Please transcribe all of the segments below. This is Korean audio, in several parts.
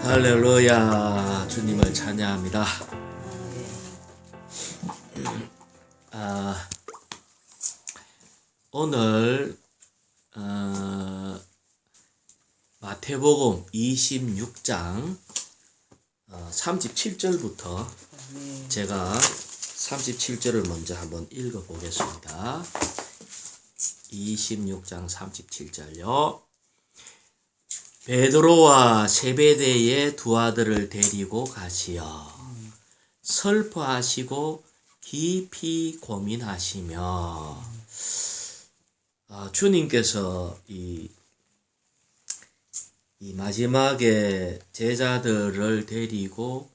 할렐루야, 주님을 찬양합니다. 오늘 마태복음 26장 37절부터 제가 37절을 먼저 한번 읽어보겠습니다. 26장 37절요. 베드로와 세베대의 두 아들을 데리고 가시어 슬퍼하시고 깊이 고민하시며 주님께서 이 마지막에 제자들을 데리고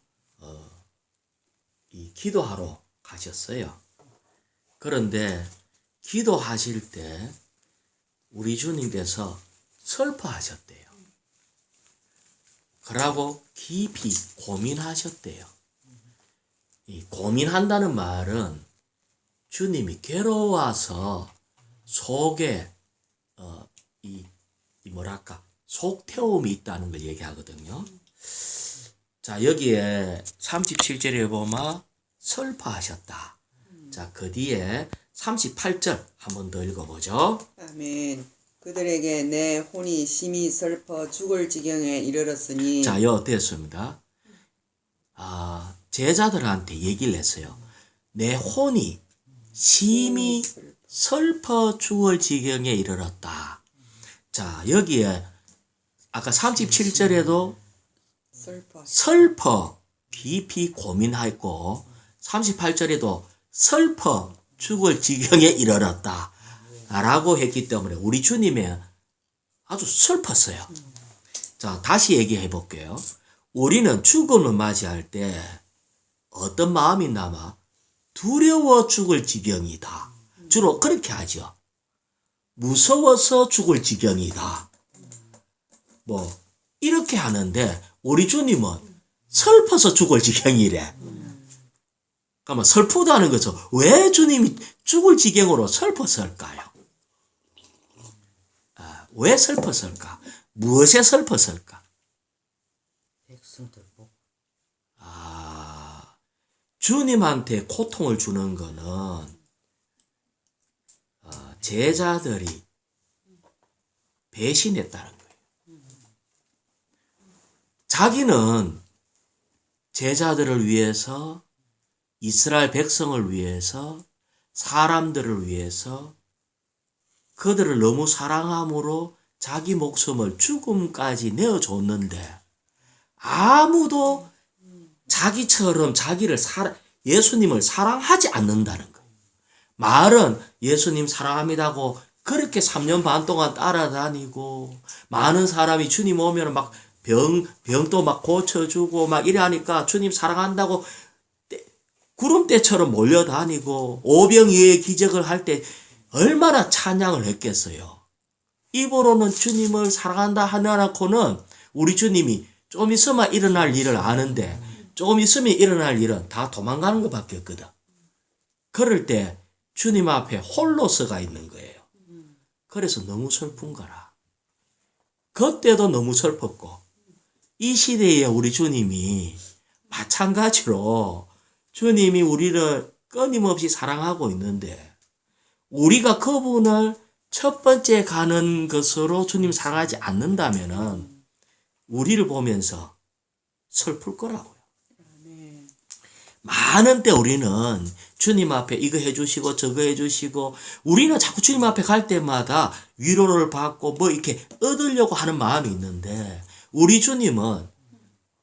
이 기도하러 가셨어요. 그런데 기도하실 때 우리 주님께서 슬퍼하셨대요. 그러고 깊이 고민하셨대요. 이 고민한다는 말은 주님이 괴로워서 속에 속태움이 있다는 걸 얘기하거든요. 자, 여기에 37절에 보면 슬퍼하셨다. 자, 그 뒤에 38절 한번 더 읽어보죠. 아멘. 그들에게 내 혼이 심히 슬퍼 죽을 지경에 이르렀으니. 자, 여 어땠습니다? 제자들한테 얘기를 했어요. 내 혼이 심히 슬퍼 죽을 지경에 이르렀다. 자, 여기에 아까 37절에도 슬퍼 깊이 고민하였고 38절에도 슬퍼 죽을 지경에 이르렀다 라고 했기 때문에 우리 주님이 아주 슬펐어요. 자, 다시 얘기해 볼게요. 우리는 죽음을 맞이할 때 어떤 마음이 남아? 두려워 죽을 지경이다. 주로 그렇게 하죠. 무서워서 죽을 지경이다. 이렇게 하는데 우리 주님은 슬퍼서 죽을 지경이래. 그러면 슬프다는 거죠. 왜 주님이 죽을 지경으로 슬펐을까요? 왜 슬펐을까? 무엇에 슬펐을까? 주님한테 고통을 주는 거는 제자들이 배신했다는 거예요. 자기는 제자들을 위해서, 이스라엘 백성을 위해서, 사람들을 위해서 그들을 너무 사랑함으로 자기 목숨을 죽음까지 내어줬는데 아무도 자기처럼 예수님을 사랑하지 않는다는 거예요. 말은 예수님 사랑합니다고 그렇게 3년 반 동안 따라다니고 많은 사람이 주님 오면 막 병도 막 고쳐주고 막 이래 하니까 주님 사랑한다고 구름대처럼 몰려다니고 오병이어의 기적을 할 때 얼마나 찬양을 했겠어요. 입으로는 주님을 사랑한다 하나놓고는 우리 주님이 좀 있으면 일어날 일을 아는데 조금 있으면 일어날 일은 다 도망가는 것밖에 없거든. 그럴 때 주님 앞에 홀로 서가 있는 거예요. 그래서 너무 슬픈 거라. 그때도 너무 슬펐고 이 시대에 우리 주님이 마찬가지로 주님이 우리를 끊임없이 사랑하고 있는데 우리가 그분을 첫 번째 가는 것으로 주님 사랑하지 않는다면은 우리를 보면서 슬플 거라고요. 많은 때 우리는 주님 앞에 이거 해주시고 저거 해주시고 우리는 자꾸 주님 앞에 갈 때마다 위로를 받고 이렇게 얻으려고 하는 마음이 있는데 우리 주님은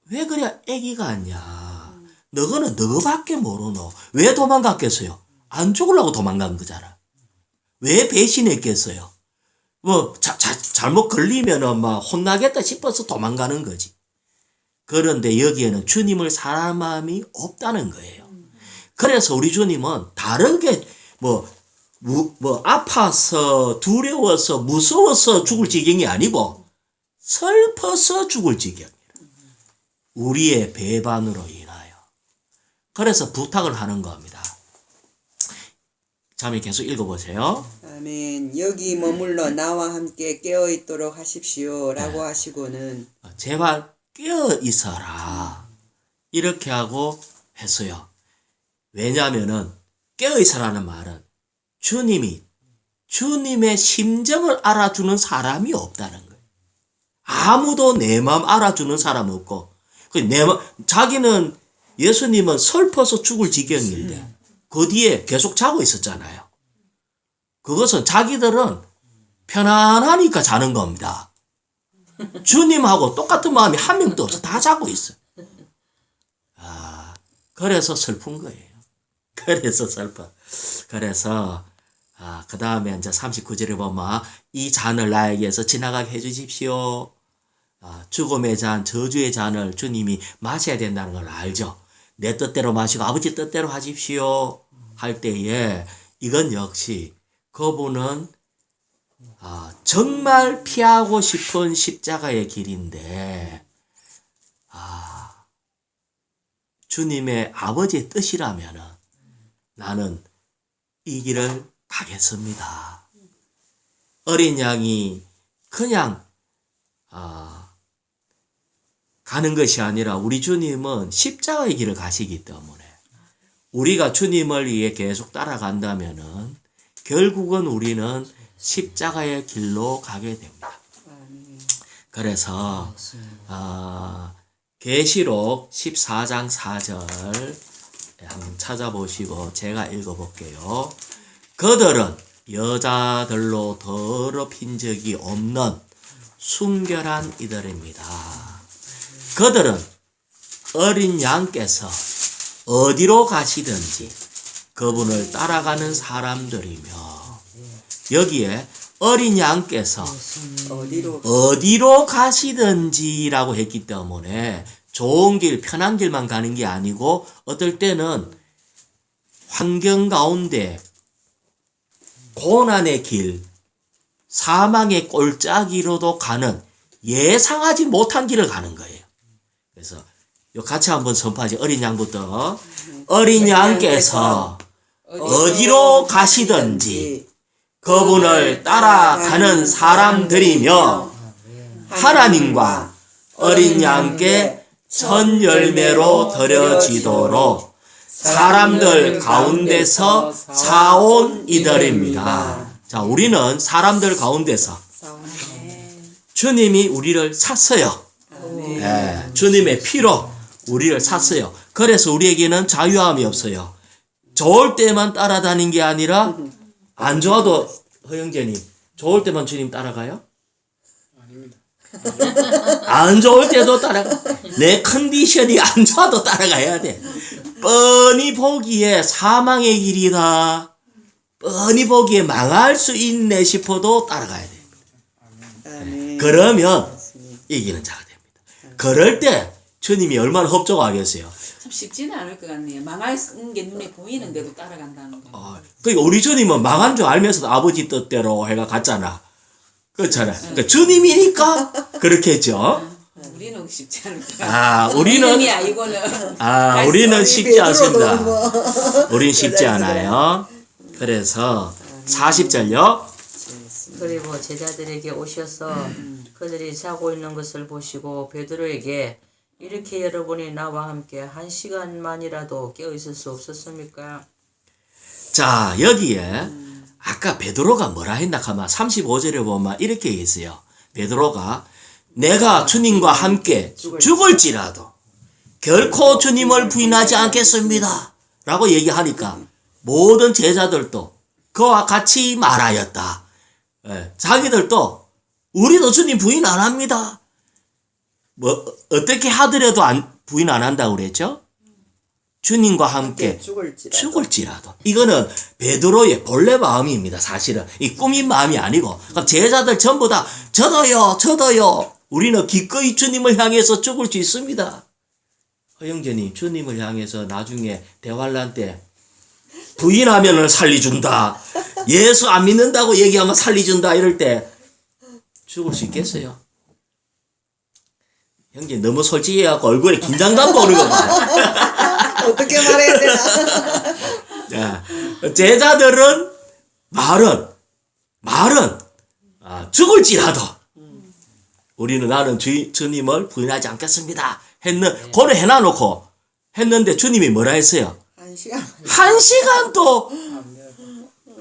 왜 그래 애기 같냐? 너거는 너밖에 모르노? 왜 도망갔겠어요? 안 죽으려고 도망간 거잖아. 왜 배신했겠어요? 잘못 걸리면은 막 혼나겠다 싶어서 도망가는 거지. 그런데 여기에는 주님을 사랑하는 마음이 없다는 거예요. 그래서 우리 주님은 다르게 아파서 두려워서 무서워서 죽을 지경이 아니고 슬퍼서 죽을 지경이라. 우리의 배반으로 인하여. 그래서 부탁을 하는 겁니다. 자매 계속 읽어보세요. 아멘. 여기 머물러 나와 함께 깨어있도록 하십시오 라고 하시고는 제발 깨어 있어라. 이렇게 하고 했어요. 왜냐하면은 깨어 있어라는 말은 주님의 심정을 알아주는 사람이 없다는 거예요. 아무도 내 마음 알아주는 사람 없고, 자기는 예수님은 슬퍼서 죽을 지경인데 그 뒤에 계속 자고 있었잖아요. 그것은 자기들은 편안하니까 자는 겁니다. 주님하고 똑같은 마음이 한 명도 없어. 다 자고 있어요. 그래서 슬픈 거예요. 그래서 슬퍼. 그래서 그 다음에 이제 39절에 보면 이 잔을 나에게서 지나가게 해주십시오. 죽음의 잔, 저주의 잔을 주님이 마셔야 된다는 걸 알죠. 내 뜻대로 마시고 아버지 뜻대로 하십시오 할 때에 이건 역시 그분은 정말 피하고 싶은 십자가의 길인데 주님의 아버지의 뜻이라면 나는 이 길을 가겠습니다. 어린 양이 그냥 가는 것이 아니라 우리 주님은 십자가의 길을 가시기 때문에 우리가 주님을 위해 계속 따라간다면은 결국은 우리는 십자가의 길로 가게 됩니다. 그래서 계시록 14장 4절 한번 찾아보시고 제가 읽어볼게요. 그들은 여자들로 더럽힌 적이 없는 순결한 이들입니다. 그들은 어린 양께서 어디로 가시든지 그분을 따라가는 사람들이며 여기에 어린 양께서 어디로 가시든지라고 했기 때문에 좋은 길, 편한 길만 가는 게 아니고 어떨 때는 환경 가운데 고난의 길, 사망의 꼴짜기로도 가는 예상하지 못한 길을 가는 거예요. 그래서 같이 한번 선포하지. 어린 양부터. 어린 양께서 어디로 가시든지 그분을 따라가는 사람들이며 하나님과 어린 양께 첫 열매로 드려지도록 사람들 가운데서 사온 이들입니다. 자, 우리는 사람들 가운데서 주님이 우리를 샀어요. 네, 주님의 피로 우리를 샀어요. 그래서 우리에게는 자유함이 없어요. 좋을 때만 따라다닌 게 아니라 안 좋아도 허영재님 좋을 때만 주님 따라가요? 아닙니다. 안 좋을 때도 따라가. 내 컨디션이 안 좋아도 따라가야 돼. 뻔히 보기에 사망의 길이다. 뻔히 보기에 망할 수 있네 싶어도 따라가야 돼. 그러면 이기는 자가 됩니다. 그럴 때 주님이 얼마나 협조하겠어요. 참 쉽지는 않을 것 같네요. 망하는 게 눈에 보이는데도 따라간다는 거. 그러니까 우리 주님은 망한 줄 알면서도 아버지 뜻대로 해가 갔잖아. 그렇잖아. 그러니까 주님이니까 그렇게 했죠. 우리는 쉽지 않을 것 같아요. 우리는 이거는 우리는 쉽지 않습니다. 우린 쉽지 않아요. 그래서 40절요. 그리고 제자들에게 오셔서 그들이 자고 있는 것을 보시고 베드로에게 이렇게 여러분이 나와 함께 1시간만이라도 깨어 있을 수 없었습니까? 자, 여기에 아까 베드로가 뭐라 했나 하면 35절에 보면 이렇게 있어요. 베드로가 내가 주님과 함께 죽을지라도 결코 주님을 부인하지 않겠습니다. 라고 얘기하니까 모든 제자들도 그와 같이 말하였다. 자기들도 우리도 주님 부인 안 합니다. 뭐 어떻게 하더라도 부인 안 한다고 그랬죠? 주님과 함께 죽을지라도. 이거는 베드로의 본래 마음입니다. 사실은 이 꾸민 마음이 아니고 제자들 전부 다 저도요. 우리는 기꺼이 주님을 향해서 죽을 수 있습니다. 허영재님, 주님을 향해서 나중에 대환란 때 부인하면은 살리준다. 예수 안 믿는다고 얘기하면 살리준다. 이럴 때 죽을 수 있겠어요? 형제 너무 솔직해갖고 얼굴에 긴장감 오는 거 봐. 어떻게 말해야 되나? 자, 제자들은 말은 죽을지라도 우리는 나는 주님을 부인하지 않겠습니다. 그걸 해놔놓고 했는데 주님이 뭐라 했어요? 1시간. 1시간도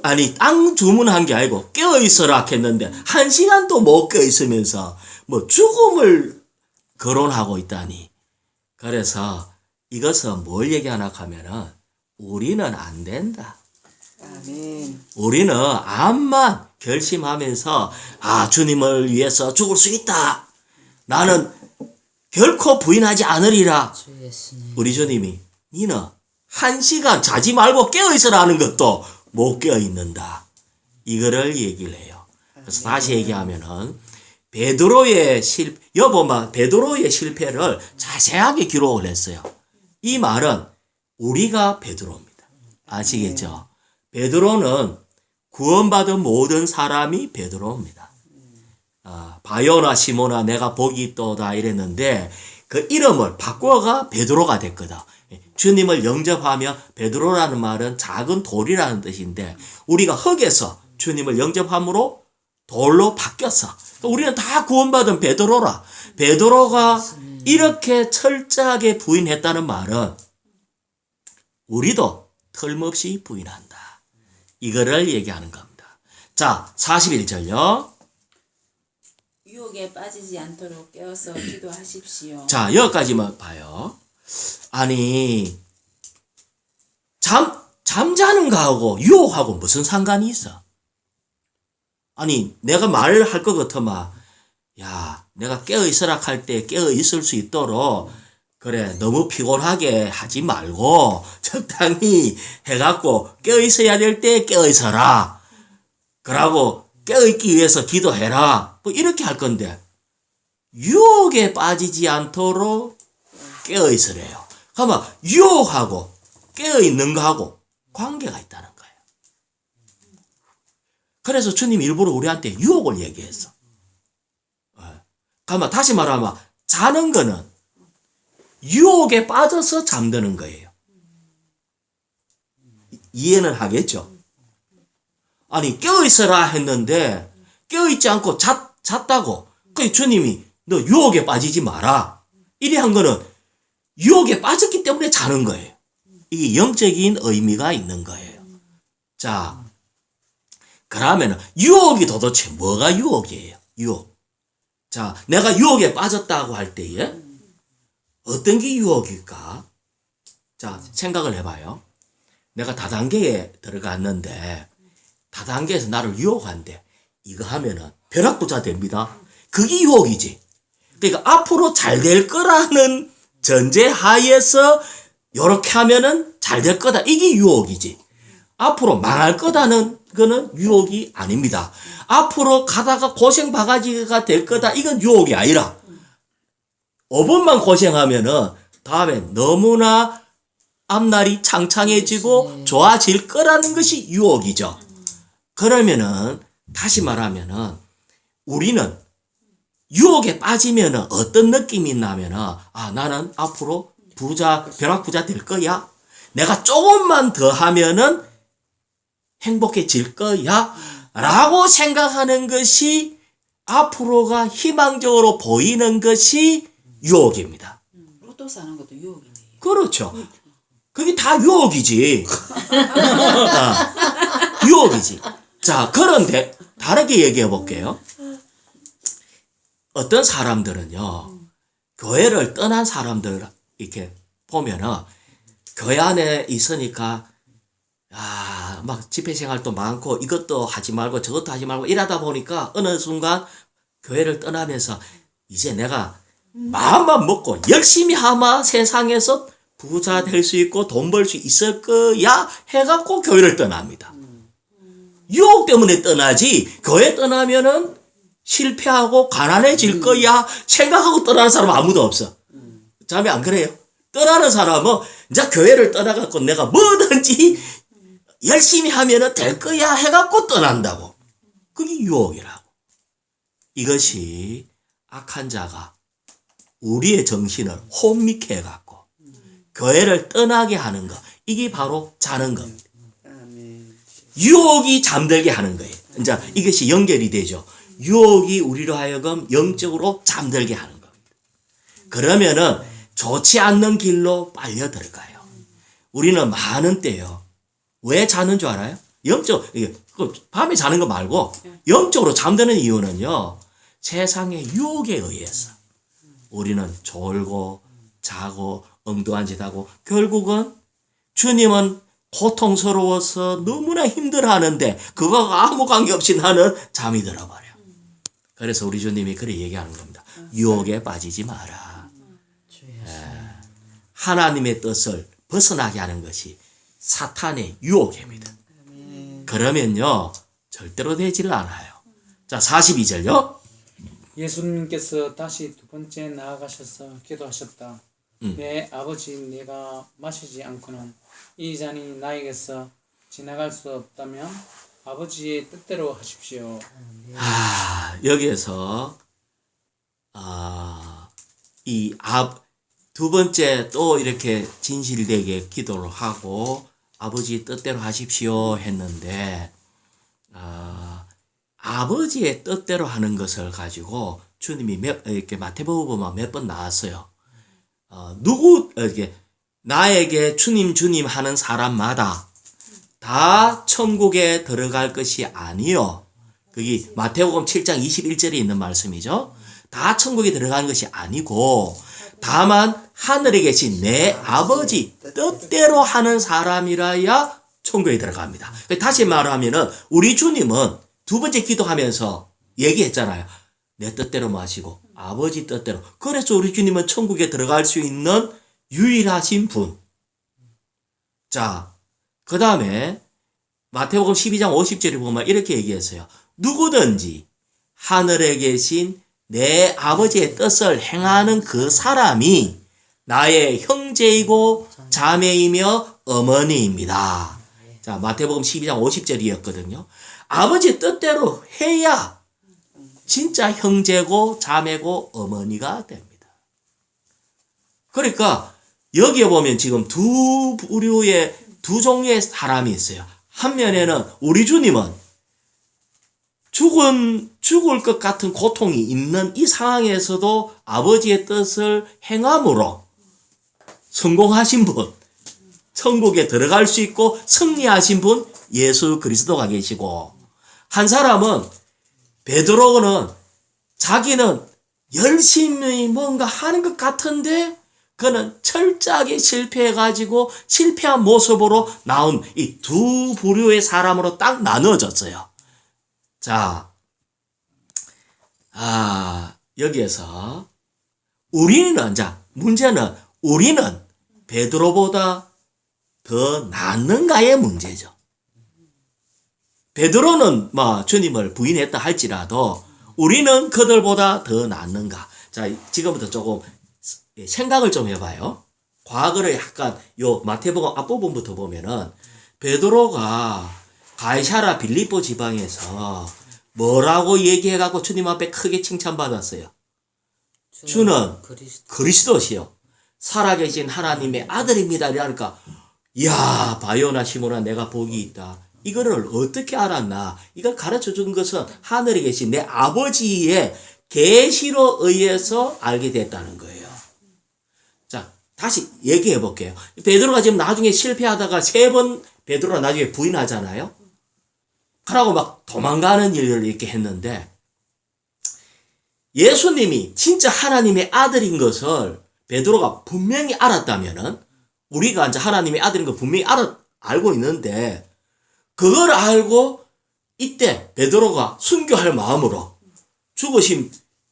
아니 땅 주문한 게 아니고 깨어있어라 했는데 1시간도 못 깨어있으면서 뭐 죽음을 거론하고 있다니. 그래서 이것은 뭘 얘기하나 하면은 우리는 안 된다. 아멘. 우리는 암만 결심하면서 주님을 위해서 죽을 수 있다. 나는 결코 부인하지 않으리라. 주 예수님. 우리 주님이 니는 1시간 자지 말고 깨어있으라 하는 것도 못 깨어있는다. 이거를 얘기를 해요. 그래서 다시 얘기하면은 베드로의 실패를 자세하게 기록을 했어요. 이 말은 우리가 베드로입니다. 아시겠죠? 베드로는 구원받은 모든 사람이 베드로입니다. 바요나 시모나 내가 복이 있도다 이랬는데 그 이름을 바꿔가 베드로가 됐거든. 주님을 영접하며 베드로라는 말은 작은 돌이라는 뜻인데 우리가 흙에서 주님을 영접함으로 돌로 바뀌었어. 우리는 다 구원받은 베드로라. 베드로가 이렇게 철저하게 부인했다는 말은 우리도 털없이 부인한다. 이거를 얘기하는 겁니다. 자, 41절요. 유혹에 빠지지 않도록 깨어서 기도하십시오. 자, 여기까지만 봐요. 아니, 잠자는 거하고 유혹하고 무슨 상관이 있어? 아니, 내가 말을 할 것 같으면, 야, 내가 깨어있으라 할 때 깨어있을 수 있도록, 그래, 너무 피곤하게 하지 말고, 적당히 해갖고, 깨어있어야 될 때 깨어있어라. 그러고, 깨어있기 위해서 기도해라. 뭐, 이렇게 할 건데, 유혹에 빠지지 않도록 깨어있으래요. 그러면, 유혹하고, 깨어있는 거하고 관계가 있다는 거예요. 그래서 주님이 일부러 우리한테 유혹을 얘기했어. 그러면 다시 말하면 자는 거는 유혹에 빠져서 잠드는 거예요. 이해는 하겠죠? 아니 깨어있어라 했는데 깨어있지 않고 잤다고. 그러니까 주님이 너 유혹에 빠지지 마라. 이래 한 거는 유혹에 빠졌기 때문에 자는 거예요. 이게 영적인 의미가 있는 거예요. 자, 그러면 유혹이 도대체 뭐가 유혹이에요? 유혹. 자, 내가 유혹에 빠졌다고 할 때에 어떤 게 유혹일까? 자, 생각을 해봐요. 내가 다단계에 들어갔는데 다단계에서 나를 유혹한대. 이거 하면은 벼락부자 됩니다. 그게 유혹이지. 그러니까 앞으로 잘 될 거라는 전제하에서 요렇게 하면은 잘 될 거다. 이게 유혹이지. 앞으로 망할 거다는 거는 유혹이 아닙니다. 앞으로 가다가 고생 바가지가 될 거다. 이건 유혹이 아니라 5번만 고생하면은 다음에 너무나 앞날이 창창해지고 좋아질 거라는 것이 유혹이죠. 그러면은 다시 말하면은 우리는 유혹에 빠지면은 어떤 느낌이 있냐면은 나는 앞으로 벼락부자 될 거야. 내가 조금만 더 하면은 행복해질 거야. 라고 생각하는 것이 앞으로가 희망적으로 보이는 것이 유혹입니다. 로또 사는 것도 유혹이네요. 그렇죠. 그게 다 유혹이지. 유혹이지. 자, 그런데 다르게 얘기해 볼게요. 어떤 사람들은요, 교회를 떠난 사람들 이렇게 보면은 교회 안에 있으니까 막 집회 생활도 많고 이것도 하지 말고 저것도 하지 말고 이러다 보니까 어느 순간 교회를 떠나면서 이제 내가 마음만 먹고 열심히 하면 세상에서 부자 될 수 있고 돈 벌 수 있을 거야 해갖고 교회를 떠납니다. 유혹 때문에 떠나지 교회 떠나면은 실패하고 가난해질 거야 생각하고 떠나는 사람 아무도 없어. 자매 안 그래요? 떠나는 사람은 이제 교회를 떠나갖고 내가 뭐든지 열심히 하면은 될 거야 해갖고 떠난다고. 그게 유혹이라고. 이것이 악한 자가 우리의 정신을 혼미케 해갖고 교회를 떠나게 하는 것. 이게 바로 자는 겁니다. 유혹이 잠들게 하는 거예요. 이제 이것이 연결이 되죠. 유혹이 우리로 하여금 영적으로 잠들게 하는 겁니다. 그러면은 좋지 않는 길로 빨려 들어가요. 우리는 많은 때요. 왜 자는 줄 알아요? 밤에 자는 거 말고 영적으로 잠드는 이유는요. 세상의 유혹에 의해서 우리는 졸고 자고 엉뚱한 짓 하고 결국은 주님은 고통스러워서 너무나 힘들어하는데 그거가 아무 관계없이 나는 잠이 들어버려. 그래서 우리 주님이 그렇게 얘기하는 겁니다. 유혹에 빠지지 마라. 하나님의 뜻을 벗어나게 하는 것이 사탄의 유혹입니다. 그러면요 절대로 되지를 않아요. 자 42절요. 예수님께서 다시 두 번째 나아가셔서 기도하셨다. 내 아버지, 내가 마시지 않고는 이 잔이 나에게서 지나갈 수 없다면 아버지의 뜻대로 하십시오. 여기에서 두 번째 또 이렇게 진실되게 기도를 하고 아버지 뜻대로 하십시오 했는데 아버지의 뜻대로 하는 것을 가지고 주님이 이렇게 마태복음 보면 몇 번 나왔어요. 이렇게 나에게 주님 하는 사람마다 다 천국에 들어갈 것이 아니요. 그게 마태복음 7장 21절에 있는 말씀이죠. 다 천국에 들어가는 것이 아니고 다만 하늘에 계신 내 아버지 뜻대로 하는 사람이라야 천국에 들어갑니다. 다시 말하면은 우리 주님은 두 번째 기도하면서 얘기했잖아요. 내 뜻대로 마시고 아버지 뜻대로. 그래서 우리 주님은 천국에 들어갈 수 있는 유일하신 분. 자, 그 다음에 마태복음 12장 50절에 보면 이렇게 얘기했어요. 누구든지 하늘에 계신 내 아버지의 뜻을 행하는 그 사람이 나의 형제이고 자매이며 어머니입니다. 자, 마태복음 12장 50절이었거든요. 아버지 뜻대로 해야 진짜 형제고 자매고 어머니가 됩니다. 그러니까 여기에 보면 지금 두 종류의 사람이 있어요. 한 면에는 우리 주님은 죽을 것 같은 고통이 있는 이 상황에서도 아버지의 뜻을 행함으로 성공하신 분, 천국에 들어갈 수 있고 승리하신 분 예수 그리스도가 계시고, 한 사람은 베드로는 자기는 열심히 뭔가 하는 것 같은데 그는 철저하게 실패해가지고 실패한 모습으로 나온 이 두 부류의 사람으로 딱 나누어졌어요. 자, 여기에서 문제는 우리는 베드로보다 더 낫는가의 문제죠. 베드로는 주님을 부인했다 할지라도 우리는 그들보다 더 낫는가. 자, 지금부터 조금 생각을 좀 해봐요. 과거를 약간 마태복음 앞부분부터 보면은 베드로가 가이사랴 빌립보 지방에서 뭐라고 얘기해갖고 주님 앞에 크게 칭찬받았어요. 주는 그리스도시요 살아계신 하나님의 아들입니다. 이러니까 야 바요나 시모나 내가 복이 있다. 이거를 어떻게 알았나? 이걸 가르쳐 준 것은 하늘에 계신 내 아버지의 계시로 의해서 알게 됐다는 거예요. 자, 다시 얘기해 볼게요. 베드로가 지금 나중에 실패하다가 3번 베드로가 나중에 부인하잖아요. 그러고 막 도망가는 일을 이렇게 했는데 예수님이 진짜 하나님의 아들인 것을 베드로가 분명히 알았다면은 우리가 이제 하나님의 아들인 걸 분명히 알고 있는데 그걸 알고 이때 베드로가 순교할 마음으로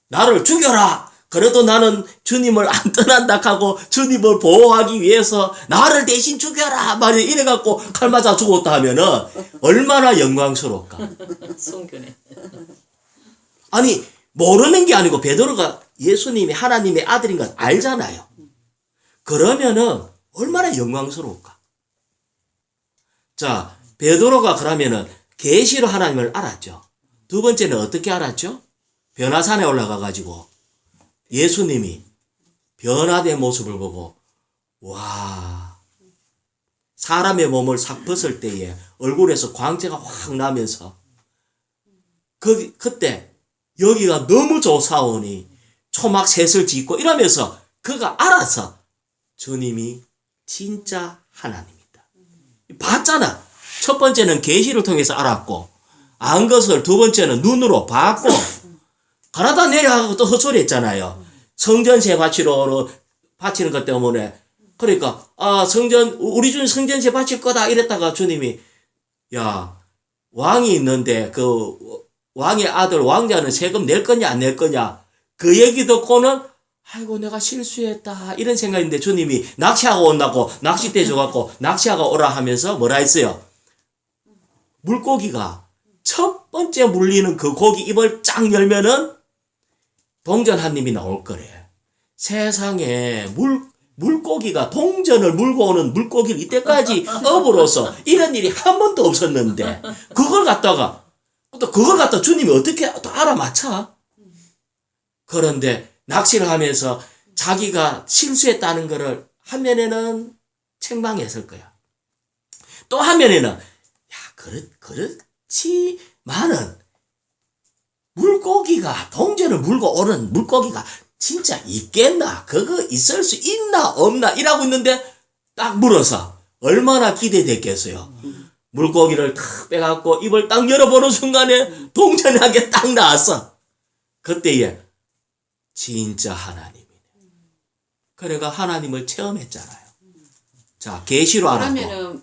나를 죽여라. 그래도 나는 주님을 안 떠난다 하고 주님을 보호하기 위해서 나를 대신 죽여라. 말이 이래갖고 칼 맞아 죽었다 하면은 얼마나 영광스러울까. 송교네. 아니 모르는 게 아니고 베드로가 예수님이 하나님의 아들인 건 알잖아요. 그러면은 얼마나 영광스러울까. 자, 베드로가 그러면은 계시로 하나님을 알았죠. 두 번째는 어떻게 알았죠? 변화산에 올라가가지고 예수님이 변화된 모습을 보고 와 사람의 몸을 싹 벗을 때에 얼굴에서 광채가 확 나면서 그때 여기가 너무 좋사오니 초막 셋을 짓고 이러면서 그가 알아서 주님이 진짜 하나님이다. 봤잖아. 첫 번째는 계시를 통해서 알았고 안 것을 두 번째는 눈으로 봤고 가라다 내려가고 또 헛소리 했잖아요. 성전세 바치는 것 때문에 그러니까 우리 주님 성전세 바칠 거다 이랬다가 주님이 야 왕이 있는데 그 왕의 아들 왕자는 세금 낼 거냐 안 낼 거냐 그 얘기 듣고는 아이고 내가 실수했다 이런 생각인데 주님이 낚시하고 온다고 낚싯대 줘갖고 낚시하고 오라 하면서 뭐라 했어요? 물고기가 첫 번째 물리는 그 고기 입을 쫙 열면은 동전 한 입이 나올 거래. 세상에 물고기가 동전을 물고 오는 물고기를 이때까지 업으로서 이런 일이 한 번도 없었는데 그걸 갖다가 주님이 어떻게 또 알아맞혀? 그런데 낚시를 하면서 자기가 실수했다는 것을 한면에는 책망했을 거야. 또 한면에는 야 그렇지만은 물고기가 동전을 물고 오는 물고기가 진짜 있겠나? 그거 있을 수 있나 없나? 이라고 있는데 딱 물어서 얼마나 기대됐겠어요. 물고기를 탁 빼갖고 입을 딱 열어보는 순간에 동전이 한 개 딱 나왔어. 그때에 진짜 하나님이네. 그래가 하나님을 체험했잖아요. 자, 계시로 알았고. 그러면은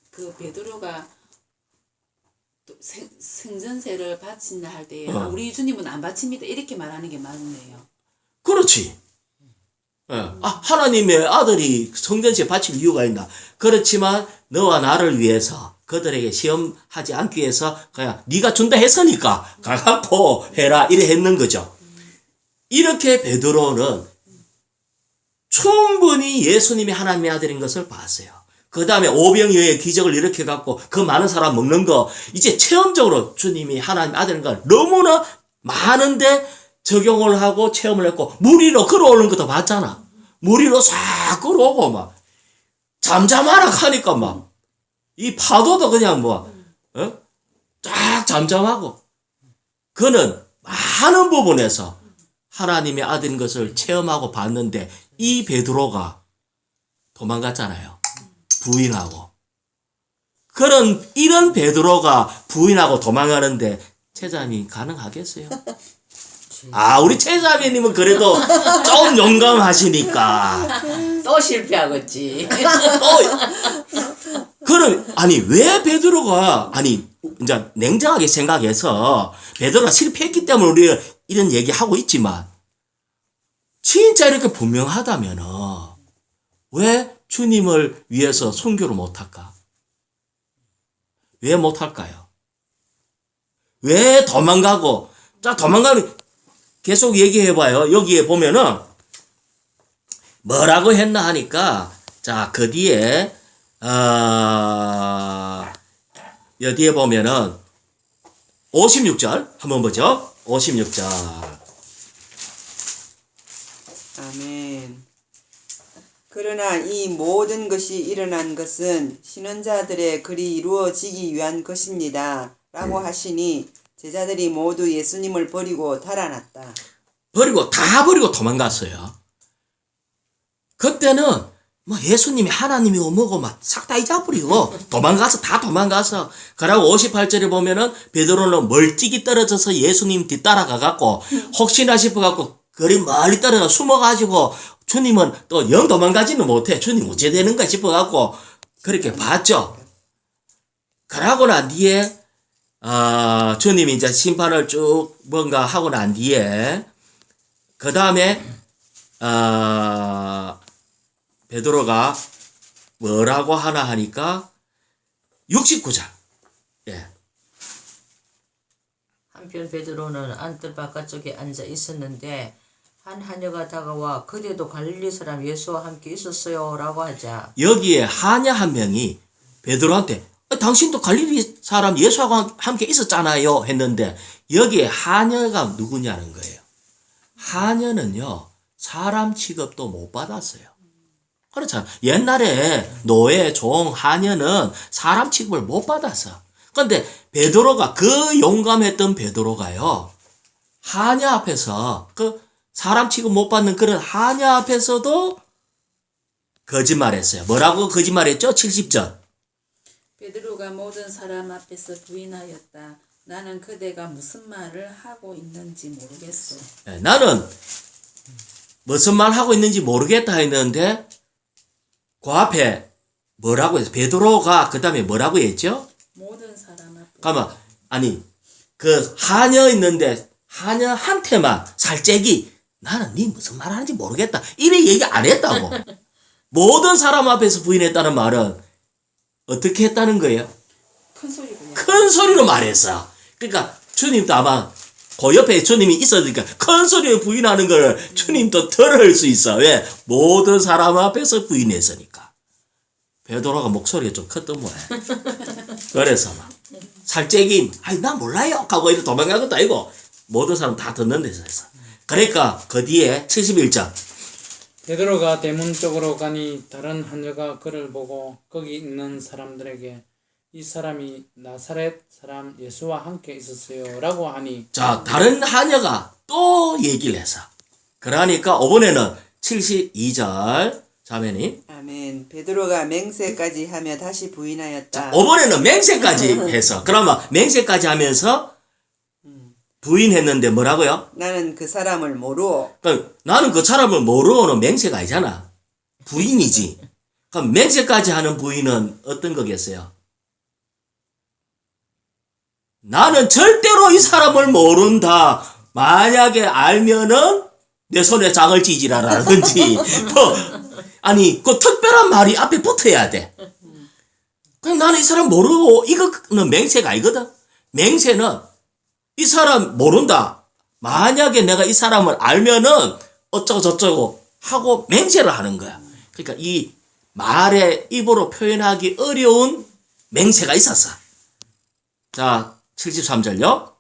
그 베드로가 또 생전세를 바친다 할 때 우리 주님은 안 바칩니다 이렇게 말하는 게 맞네요. 그렇지. 하나님의 아들이 성전세 바칠 이유가 있나? 그렇지만 너와 나를 위해서 그들에게 시험하지 않기 위해서 그냥 네가 준다 했으니까 가갖고 해라 이래 했는 거죠. 이렇게 베드로는 충분히 예수님이 하나님의 아들인 것을 봤어요. 그 다음에 오병이어의 기적을 일으켜 갖고 그 많은 사람 먹는 거 이제 체험적으로 주님이 하나님의 아들인 걸 너무나 많은데 적용을 하고 체험을 했고 물 위로 걸어오는 것도 봤잖아. 물 위로 싹 걸어오고 막 잠잠하라 하니까 막 이 파도도 그냥 쫙 잠잠하고 그는 많은 부분에서 하나님의 아들인 것을 체험하고 봤는데 이 베드로가 도망갔잖아요. 부인하고. 이런 베드로가 부인하고 도망가는데 제자님이 가능하겠어요? 우리 제자매님은 그래도 좀 용감하시니까. 또 실패하겠지. 왜 베드로가, 이제 냉정하게 생각해서 베드로가 실패했기 때문에 우리가 이런 얘기 하고 있지만, 진짜 이렇게 분명하다면은, 왜 주님을 위해서 순교를 못할까? 왜 못할까요? 왜 도망가고, 도망가는, 계속 얘기해봐요. 여기에 보면은, 뭐라고 했나 하니까, 그 뒤에, 여기에 보면은, 56절, 한번 보죠. 56절. 아멘. 그러나 이 모든 것이 일어난 것은 신원자들의 글이 이루어지기 위한 것입니다. 라고 하시니 제자들이 모두 예수님을 버리고 달아났다. 다 버리고 도망갔어요. 그때는 예수님이 하나님이고 뭐고 싹 다 잊어버리고 도망가서 그러고 58절에 보면은 베드로는 멀찍이 떨어져서 예수님 뒤따라가갖고 혹시나 싶어갖고 그리 멀리 떨어져 숨어가지고 주님은 또 영 도망가지는 못해. 주님 어째 되는가 싶어갖고 그렇게 봤죠. 그러고 난 뒤에 주님이 이제 심판을 쭉 뭔가 하고 난 뒤에 그 다음에 베드로가 뭐라고 하나 하니까 69절. 예. 한편 베드로는 안뜰 바깥쪽에 앉아 있었는데 한 하녀가 다가와 그대도 갈릴리 사람 예수와 함께 있었어요 라고 하자 여기에 하녀 한 명이 베드로한테 당신도 갈릴리 사람 예수와 함께 있었잖아요 했는데 여기에 하녀가 누구냐는 거예요. 하녀는요 사람 취급도 못 받았어요. 그렇잖아. 옛날에 노예, 종, 하녀는 사람 취급을 못 받았어. 그런데 베드로가 그 용감했던 베드로가요 하냐 앞에서 그 사람 취급 못 받는 그런 하냐 앞에서도 거짓말했어요. 뭐라고 거짓말했죠? 70절. 베드로가 모든 사람 앞에서 부인하였다. 나는 그대가 무슨 말을 하고 있는지 모르겠어. 예, 나는 무슨 말 하고 있는지 모르겠다 했는데 그 앞에 뭐라고 했어? 베드로가 그 다음에 뭐라고 했죠? 모든 사람 앞에. 가만 아니 그 하녀 있는데 하녀한테만 살짝이 나는 네 무슨 말 하는지 모르겠다 이래 얘기 안 했다고. 모든 사람 앞에서 부인했다는 말은 어떻게 했다는 거예요? 큰 소리 그냥. 큰 소리로 말했어. 그러니까 주님도 아마 그 옆에 주님이 있었으니까 큰 소리로 부인하는 걸 주님도 들을 수 있어. 왜? 모든 사람 앞에서 부인했으니까. 베드로가 목소리가 좀 컸던 모양. 그래서 막 살짝이 아니 나 몰라요 하고 이렇게 도망간 것도 아니고 모든 사람 다 듣는 데서 했어. 그러니까 그 뒤에 71장 베드로가 대문 쪽으로 가니 다른 한여가 그를 보고 거기 있는 사람들에게 이 사람이 나사렛 사람 예수와 함께 있었어요 라고 하니 자 다른 하녀가 또 얘기를 했어. 그러니까 이번에는 72절 자매님 아멘. 베드로가 맹세까지 하며 다시 부인하였다. 이번에는 맹세까지 해서 그러면 맹세까지 하면서 부인했는데 뭐라고요? 나는 그 사람을 모르오. 그러니까 나는 그 사람을 모르고는 맹세가 아니잖아. 부인이지. 그럼 맹세까지 하는 부인은 어떤 거겠어요? 나는 절대로 이 사람을 모른다. 만약에 알면은 내 손에 장을 찌지라라든지 뭐 아니 그 특별한 말이 앞에 붙어야 돼. 그냥 나는 이 사람 모르고 이거는 맹세가 아니거든. 맹세는 이 사람 모른다. 만약에 내가 이 사람을 알면은 어쩌고 저쩌고 하고 맹세를 하는 거야. 그러니까 이 말에 입으로 표현하기 어려운 맹세가 있었어. 자, 73절요.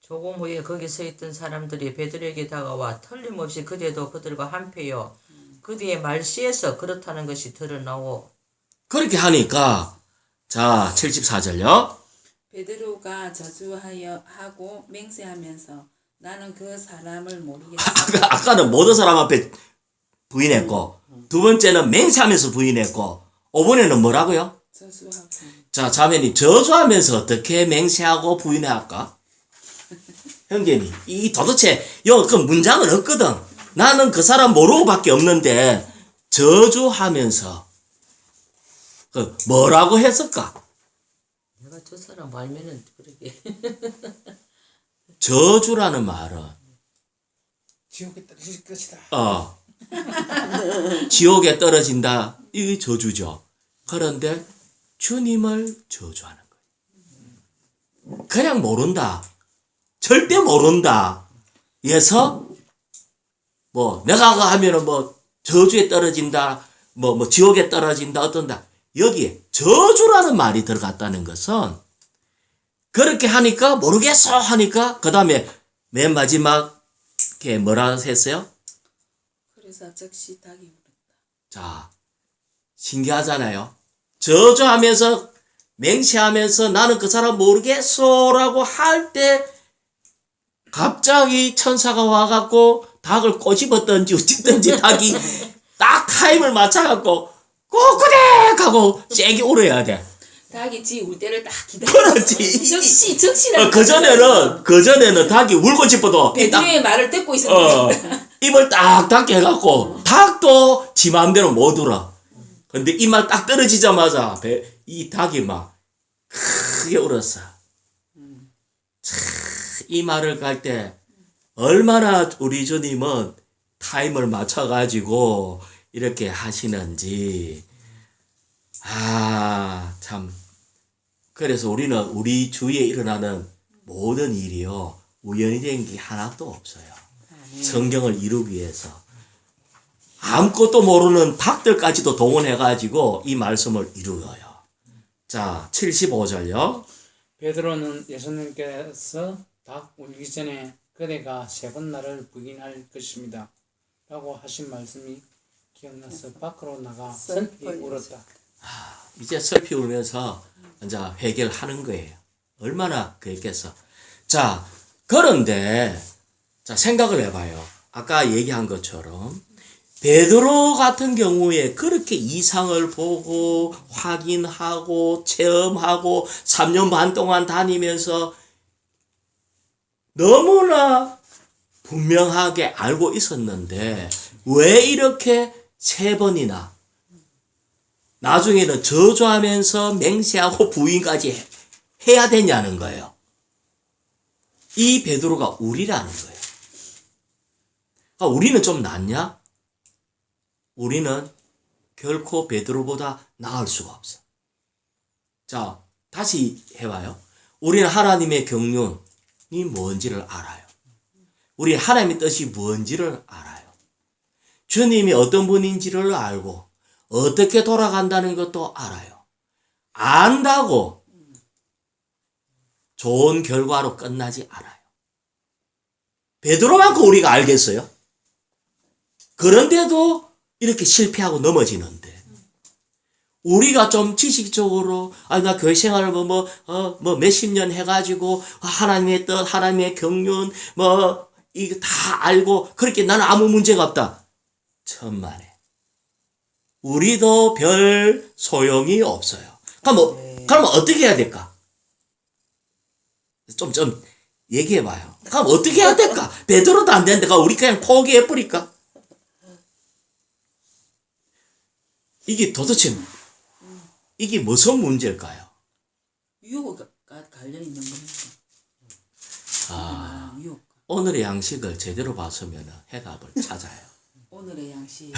조금 후에 거기 서 있던 사람들이 베드로에게 다가와 틀림없이 그대도 그들과 한패요. 그대의 말씨에서 그렇다는 것이 드러나오. 그렇게 하니까 자, 74절요. 베드로가 저주하여 하고 맹세하면서 나는 그 사람을 모르겠어. 아까는 모든 사람 앞에 부인했고 두 번째는 맹세하면서 부인했고 이번에는 뭐라고요? 저주하고. 자, 자매님 저주하면서 어떻게 맹세하고 부인할까? 형제님, 이 도대체 그 문장은 없거든. 나는 그 사람 모르고밖에 없는데 저주하면서 그 뭐라고 했을까? 내가 저 사람 알면은 그러게. 저주라는 말은 지옥에 떨어질 것이다. 지옥에 떨어진다. 이게 저주죠. 그런데 주님을 저주하는 거예요. 그냥 모른다. 절대 모른다. 해서 뭐 내가 하면은 뭐 저주에 떨어진다. 뭐 지옥에 떨어진다. 어떤다. 여기에 저주라는 말이 들어갔다는 것은 그렇게 하니까 모르겠어 하니까 그 다음에 맨 마지막에 뭐라 했어요? 그래서 즉시 닭이 울었다. 자, 신기하잖아요. 저주하면서 맹세하면서 나는 그 사람 모르겠소라고 할 때 갑자기 천사가 와갖고 닭을 꼬집었든지 어찌든지 닭이 딱 타임을 맞춰갖고 꼬꾸댁 하고 세게 울어야 돼. 닭이 지 울 때를 딱 기다려. 그렇지. 적시라는 그전에는 닭이 울고 싶어도 베드로의 말을 듣고 있었는데 입을 딱 닫게 해갖고 닭도 지 마음대로 못 울어. 근데 이 말 딱 떨어지자마자 이 닭이 막 크게 울었어. 이 말을 갈 때 얼마나 우리 주님은 타임을 맞춰가지고 이렇게 하시는지. 참. 그래서 우리는 우리 주위에 일어나는 모든 일이요 우연히 된 게 하나도 없어요. 성경을 이루기 위해서 아무것도 모르는 닭들까지도 동원해가지고 이 말씀을 이루어요. 자, 75절요. 베드로는 예수님께서 닭 울기 전에 그대가 3번 나를 부인할 것입니다 라고 하신 말씀이 기억나서 밖으로 나가 슬피 울었다. 이제 슬피 울면서 이제 회개를 하는 거예요. 얼마나 그랬겠어. 자, 그런데 자, 생각을 해봐요. 아까 얘기한 것처럼 베드로 같은 경우에 그렇게 이상을 보고 확인하고 체험하고 3년 반 동안 다니면서 너무나 분명하게 알고 있었는데 왜 이렇게 3번이나 나중에는 저주하면서 맹세하고 부인까지 해야 되냐는 거예요. 이 베드로가 우리라는 거예요. 그러니까 우리는 좀 낫냐? 우리는 결코 베드로보다 나을 수가 없어. 자, 다시 해봐요. 우리는 하나님의 경륜이 뭔지를 알아요. 우리 하나님의 뜻이 뭔지를 알아요. 주님이 어떤 분인지를 알고 어떻게 돌아간다는 것도 알아요. 안다고 좋은 결과로 끝나지 않아요. 베드로만큼 우리가 알겠어요? 그런데도 이렇게 실패하고 넘어지는데 우리가 좀 지식적으로 나 교회 생활을 몇십 년 해가지고 하나님의 뜻, 하나님의 경륜 이거 다 알고 그렇게 나는 아무 문제가 없다. 천만에. 우리도 별 소용이 없어요. 그럼 어떻게 해야 될까? 좀 얘기해봐요. 그럼 어떻게 해야 될까? 베드로도 안 되는데 우리 그냥 포기해버릴까? 이게 도대체 이게 무슨 문제일까요? 유혹과 관련 있는 겁니까? 유혹. 오늘의 양식을 제대로 봤으면 해답을 찾아요. 오늘의 양식.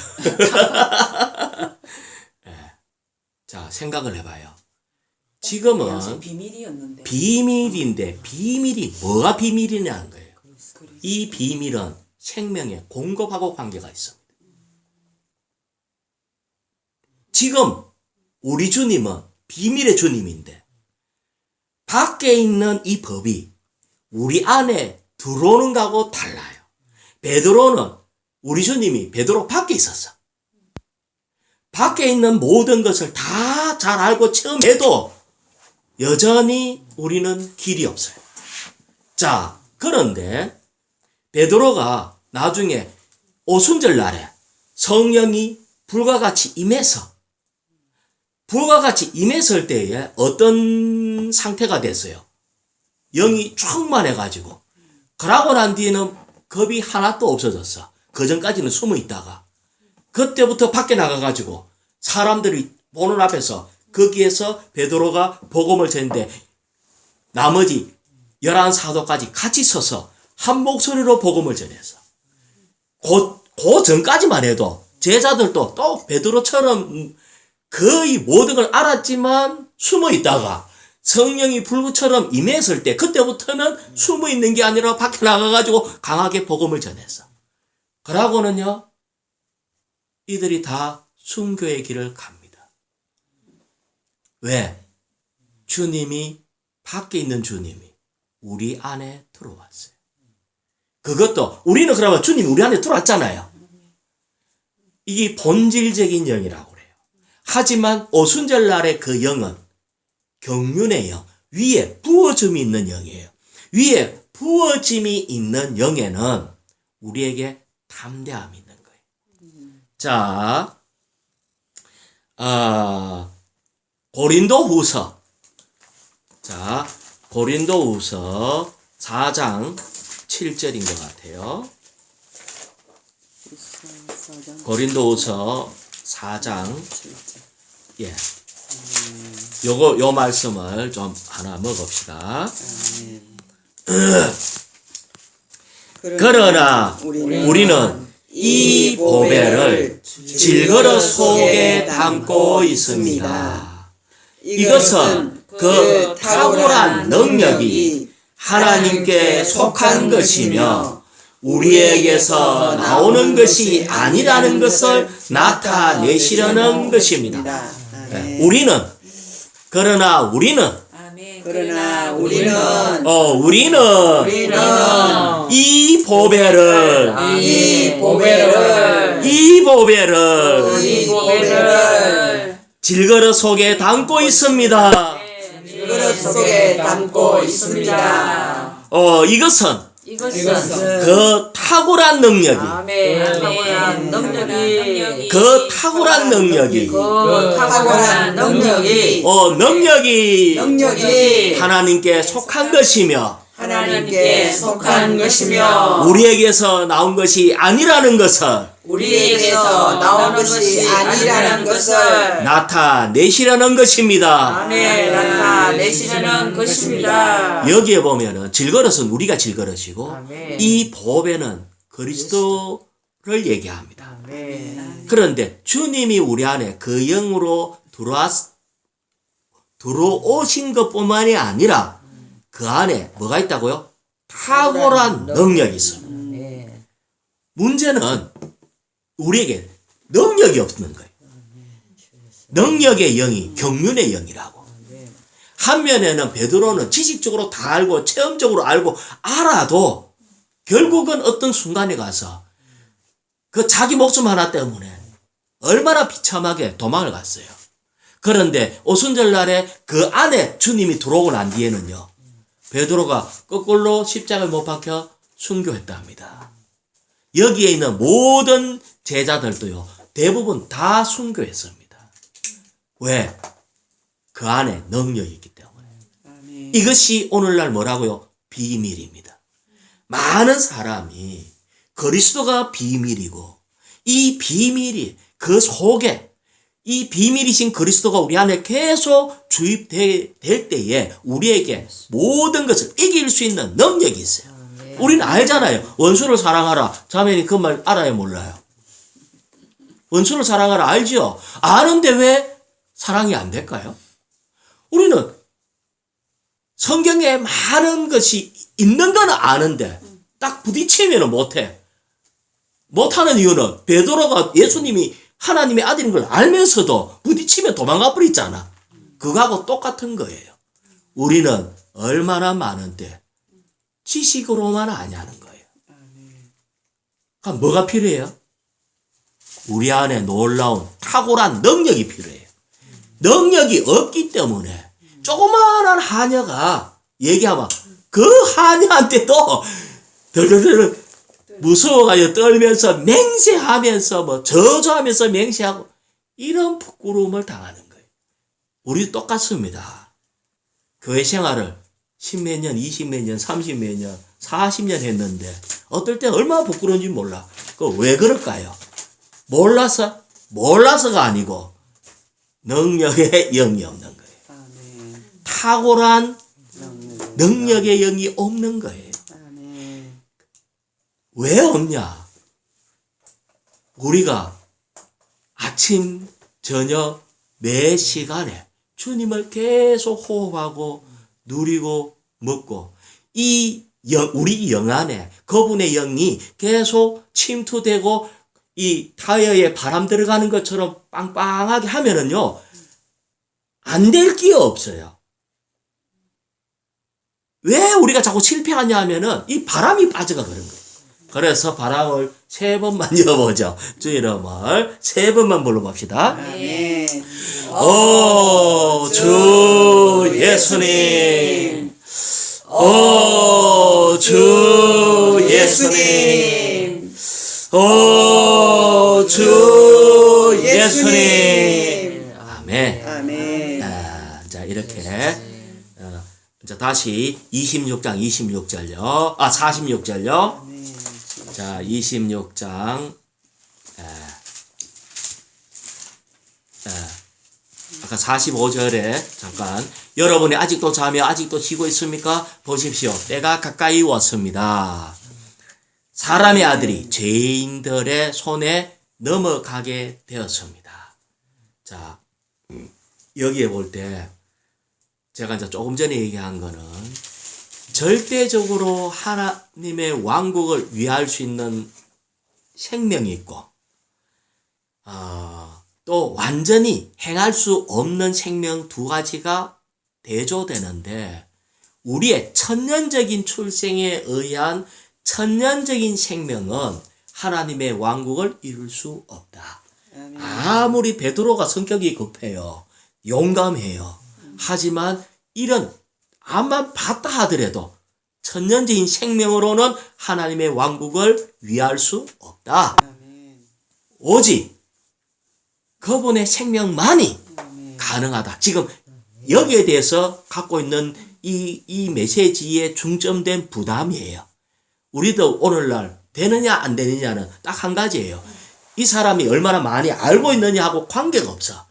자, 생각을 해봐요. 양식 지금은 비밀이었는데. 비밀인데 비밀이 뭐가 비밀이냐는 거예요. 그리스도. 이 비밀은 생명의 공급하고 관계가 있습니다. 지금 우리 주님은 비밀의 주님인데 밖에 있는 이 법이 우리 안에 들어오는 거하고 달라요. 베드로는 우리 주님이 베드로 밖에 있었어. 밖에 있는 모든 것을 다 잘 알고 체험해도 여전히 우리는 길이 없어요. 자, 그런데 베드로가 나중에 오순절 날에 성령이 불과 같이 임했을 때에 어떤 상태가 됐어요? 영이 충만해가지고. 그러고 난 뒤에는 겁이 하나도 없어졌어. 그 전까지는 숨어 있다가. 그때부터 밖에 나가가지고 사람들이 보는 앞에서 거기에서 베드로가 복음을 전했는데 나머지 11사도까지 같이 서서 한 목소리로 복음을 전했어. 그 전까지만 해도 제자들도 또 베드로처럼 거의 모든 걸 알았지만 숨어 있다가 성령이 불구처럼 임했을 때 그때부터는 숨어 있는 게 아니라 밖에 나가가지고 강하게 복음을 전했어. 그러고는요 이들이 다 순교의 길을 갑니다. 왜? 주님이 밖에 있는 주님이 우리 안에 들어왔어요. 그것도 우리는 그러면 주님이 우리 안에 들어왔잖아요. 이게 본질적인 영이라고 그래요. 하지만 오순절 날의 그 영은 경륜의 영, 위에 부어짐이 있는 영이에요. 위에 부어짐이 있는 영에는 우리에게 담대함이 있는 거예요. 자, 고린도후서. 자, 고린도후서 4장 7절인 것 같아요. 고린도후서 4장 7절. 요 말씀을 좀 하나 먹읍시다. 그러나 우리는 이 보배를 질그릇 속에 담고 있습니다. 이것은 그 탁월한 능력이 하나님께 속한 것이며 우리에게서 나오는 것이 아니라는 것을 나타내시려는 것입니다. 그러나 우리는 이 보배를 질그릇 속에 담고 있습니다. 이것은 이것은 그 탁월한 능력이 아멘. 탁월한 능력이 그 탁월한 능력이 그 탁월한 능력이 능력이 하나님께 속한 것이며 하나님께 속한 것이며 우리에게서 나온 것이 아니라는 것을 우리에게서 나오는 것이 아니라는 것을 나타내시려는 것입니다. 아멘. 나타내시려는 것입니다. 여기에 보면은 질그릇은 우리가 질그릇이고 아멘. 이 보배는 그리스도를 얘기합니다. 아멘. 그런데 주님이 우리 안에 그 영으로 들어오신 것뿐만이 아니라 그 안에 뭐가 있다고요? 탁월한 능력이 있습니다. 아멘. 문제는 우리에게 능력이 없는 거예요. 능력의 영이 경륜의 영이라고. 한 면에는 베드로는 지식적으로 다 알고 체험적으로 알고 알아도 결국은 어떤 순간에 가서 그 자기 목숨 하나 때문에 얼마나 비참하게 도망을 갔어요. 그런데 오순절날에 그 안에 주님이 들어오고 난 뒤에는요, 베드로가 거꾸로 십자가에 못 박혀 순교했다 합니다. 여기에 있는 모든 제자들도요, 대부분 다 순교했습니다. 왜? 그 안에 능력이 있기 때문에. 아멘. 이것이 오늘날 뭐라고요? 비밀입니다. 많은 사람이 그리스도가 비밀이고 이 비밀이 그 속에 이 비밀이신 그리스도가 우리 안에 계속 주입될 때에 우리에게 모든 것을 이길 수 있는 능력이 있어요. 우리는 알잖아요. 원수를 사랑하라. 자매님 그 말 알아요, 몰라요? 원수를 사랑하라 알죠? 아는데 왜 사랑이 안 될까요? 우리는 성경에 많은 것이 있는 건 아는데 딱 부딪히면 못해. 못하는 이유는 베드로가 예수님이 하나님의 아들인 걸 알면서도 부딪히면 도망가 버리잖아. 그거하고 똑같은 거예요. 우리는 얼마나 많은데 지식으로만 아냐는 거예요. 그럼 뭐가 필요해요? 우리 안에 놀라운 탁월한 능력이 필요해요. 능력이 없기 때문에 조그마한 하녀가 얘기하면 그 하녀한테도 덜덜덜 무서워가지고 떨면서 맹세하면서 뭐 저주하면서 맹세하고 이런 부끄러움을 당하는 거예요. 우리 똑같습니다. 교회 생활을 10몇 년, 20몇 년, 30몇 년, 40년 했는데 어떨 때 얼마나 부끄러운지 몰라. 그 왜 그럴까요? 몰라서가 아니고 능력의 영이 없는 거예요. 아멘. 탁월한 능력의 영이 없는 거예요. 아멘. 왜 없냐? 우리가 아침, 저녁, 매 시간에 주님을 계속 호흡하고 누리고 먹고 우리 영 안에 그분의 영이 계속 침투되고 이 타이어에 바람 들어가는 것처럼 빵빵하게 하면은요, 안 될 게 없어요. 왜 우리가 자꾸 실패하냐 하면은 이 바람이 빠져가 그런 거예요. 그래서 바람을 3번만 여보죠. 주 이름을 3번만 불러봅시다. 아멘. 오, 주 예수님. 오, 주 예수님. 오, 주 예수님. 아멘. 아멘. 자, 이렇게. 자, 다시 26장 26절요. 46절요. 자, 26장. 아까 45절에 잠깐 여러분이 아직도 자며 아직도 쉬고 있습니까? 보십시오. 때가 가까이 왔습니다. 사람의 아들이 죄인들의 손에 넘어가게 되었습니다. 자, 여기에 볼 때 제가 이제 조금 전에 얘기한 거는 절대적으로 하나님의 왕국을 위할 수 있는 생명이 있고 또 완전히 행할 수 없는 생명 2가지가 대조되는데 우리의 천년적인 출생에 의한 천년적인 생명은 하나님의 왕국을 이룰 수 없다. 아무리 베드로가 성격이 급해요. 용감해요. 하지만 이런 암만 봤다 하더라도 천년제인 생명으로는 하나님의 왕국을 위할 수 없다. 아멘. 오직 그분의 생명만이 가능하다. 지금 여기에 대해서 갖고 있는 이 메시지에 중점된 부담이에요. 우리도 오늘날 되느냐 안 되느냐는 딱 한 가지예요. 이 사람이 얼마나 많이 알고 있느냐 하고 관계가 없어.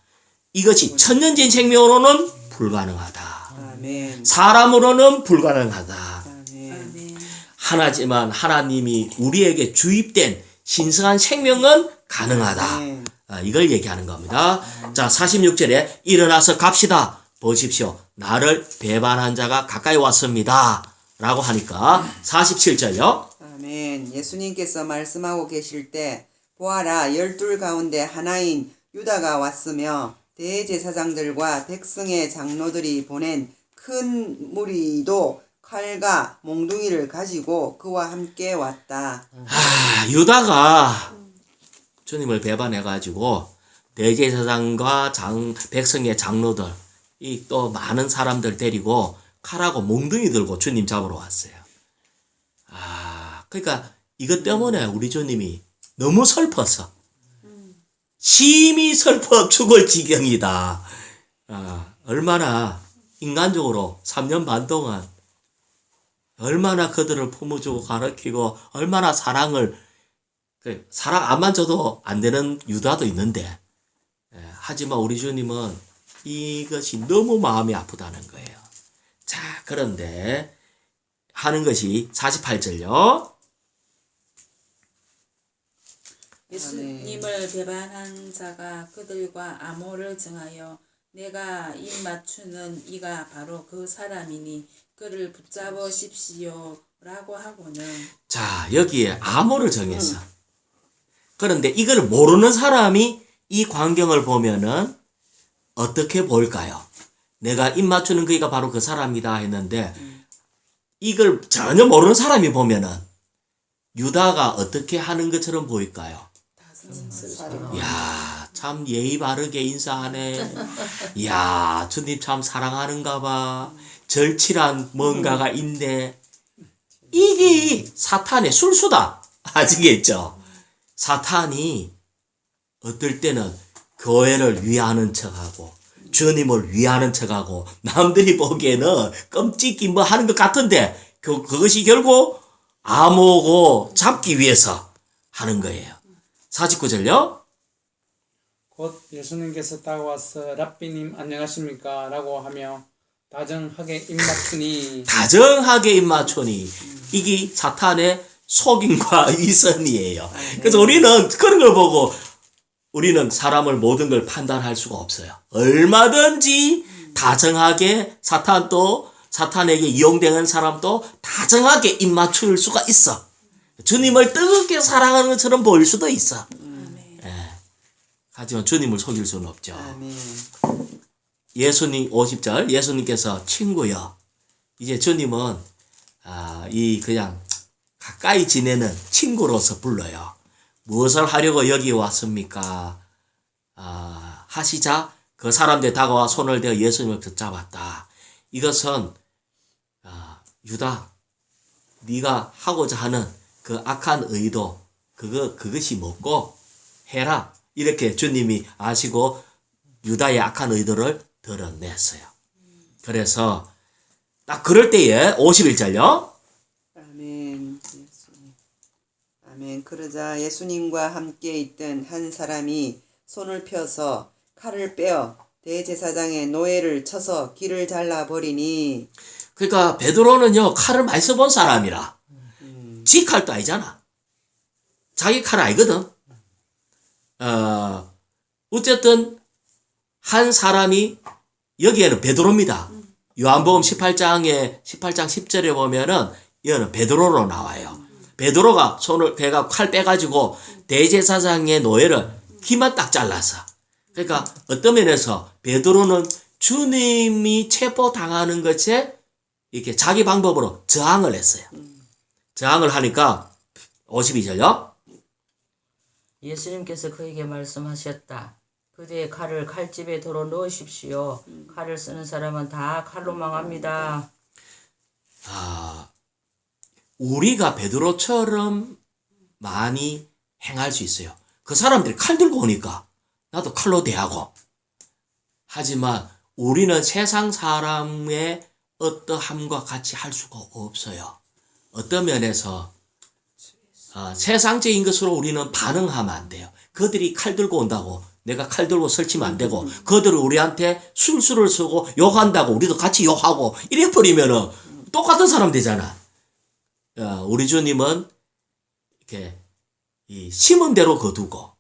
이것이 천년제인 생명으로는 불가능하다. 아멘. 사람으로는 불가능하다. 아멘. 아멘. 하나지만 하나님이 우리에게 주입된 신성한 생명은 가능하다. 아멘. 이걸 얘기하는 겁니다. 자, 46절에 일어나서 갑시다. 보십시오. 나를 배반한 자가 가까이 왔습니다. 라고 하니까 47절요. 아멘. 예수님께서 말씀하고 계실 때 보아라 12 가운데 하나인 유다가 왔으며 대제사장들과 백성의 장로들이 보낸 큰 무리도 칼과 몽둥이를 가지고 그와 함께 왔다. 유다가 주님을 배반해가지고 대제사장과 백성의 장로들 이 또 많은 사람들 데리고 칼하고 몽둥이 들고 주님 잡으러 왔어요. 그러니까 이것 때문에 우리 주님이 너무 슬퍼서 심히 슬퍼 죽을 지경이다. 얼마나 인간적으로 3년 반 동안 얼마나 그들을 품어주고 가르치고 얼마나 사랑 안만 줘도 안 되는 유다도 있는데 하지만 우리 주님은 이것이 너무 마음이 아프다는 거예요. 자, 그런데 하는 것이 48절요. 예수님을 배반한 자가 그들과 암호를 정하여 내가 입 맞추는 이가 바로 그 사람이니 그를 붙잡으십시오 라고 하고는 자, 여기에 암호를 정했어. 그런데 이걸 모르는 사람이 이 광경을 보면은 어떻게 볼까요? 내가 입 맞추는 그이가 바로 그 사람이다 했는데 이걸 전혀 모르는 사람이 보면은 유다가 어떻게 하는 것처럼 보일까요? 이야, 참 예의 바르게 인사하네. 이야, 주님 참 사랑하는가 봐. 절칠한 뭔가가 있네. 이게 사탄의 술수다. 아시겠죠? 사탄이 어떨 때는 교회를 위하는 척하고 주님을 위하는 척하고 남들이 보기에는 끔찍이 뭐 하는 것 같은데 그것이 결국 암호고 잡기 위해서 하는 거예요. 49절요. 곧 예수님께서 다가와서 랍비님 안녕하십니까 라고 하며 다정하게 입맞추니 이게 사탄의 속임과 위선이에요. 그래서 우리는 그런 걸 보고 우리는 사람을 모든 걸 판단할 수가 없어요. 얼마든지 다정하게 사탄에게 이용되는 사람도 다정하게 입맞출 수가 있어. 주님을 뜨겁게 사랑하는 것처럼 보일 수도 있어. 하지만 주님을 속일 수는 없죠. 아멘. 예수님 50절 예수님께서 친구여. 이제 주님은 그냥 가까이 지내는 친구로서 불러요. 무엇을 하려고 여기 왔습니까? 하시자 그 사람들 다가와 손을 대어 예수님을 붙잡았다. 이것은 유다 네가 하고자 하는 그 악한 의도 그것이 뭐고 해라. 이렇게 주님이 아시고 유다의 악한 의도를 드러냈어요. 그래서 딱 그럴 때에 51절요. 아멘. 아멘. 그러자 예수님과 함께 있던 한 사람이 손을 펴서 칼을 빼어 대제사장의 노예를 쳐서 귀를 잘라버리니. 그러니까 베드로는요 칼을 많이 써본 사람이라 지 칼도 아니잖아. 자기 칼 아니거든. 어쨌든 한 사람이 여기에는 베드로입니다. 요한복음 18장 10절에 보면은 이거는 베드로로 나와요. 베드로가 배가 칼 빼가지고 대제사장의 노예를 귀만 딱 잘랐어. 그러니까 어떤 면에서 베드로는 주님이 체포당하는 것에 이렇게 자기 방법으로 저항을 했어요. 저항을 하니까 52절요. 예수님께서 그에게 말씀하셨다. 그대의 칼을 칼집에 도로 넣으십시오. 칼을 쓰는 사람은 다 칼로 망합니다. 우리가 베드로처럼 많이 행할 수 있어요. 그 사람들이 칼 들고 오니까 나도 칼로 대하고. 하지만 우리는 세상 사람의 어떠함과 같이 할 수가 없어요. 어떤 면에서 세상적인 것으로 우리는 반응하면 안 돼요. 그들이 칼 들고 온다고 내가 칼 들고 설치면 안 되고, 그들은 우리한테 술수를 쓰고 욕한다고 우리도 같이 욕하고 이래 버리면은 똑같은 사람 되잖아. 우리 주님은 이렇게 심은 대로 거두고,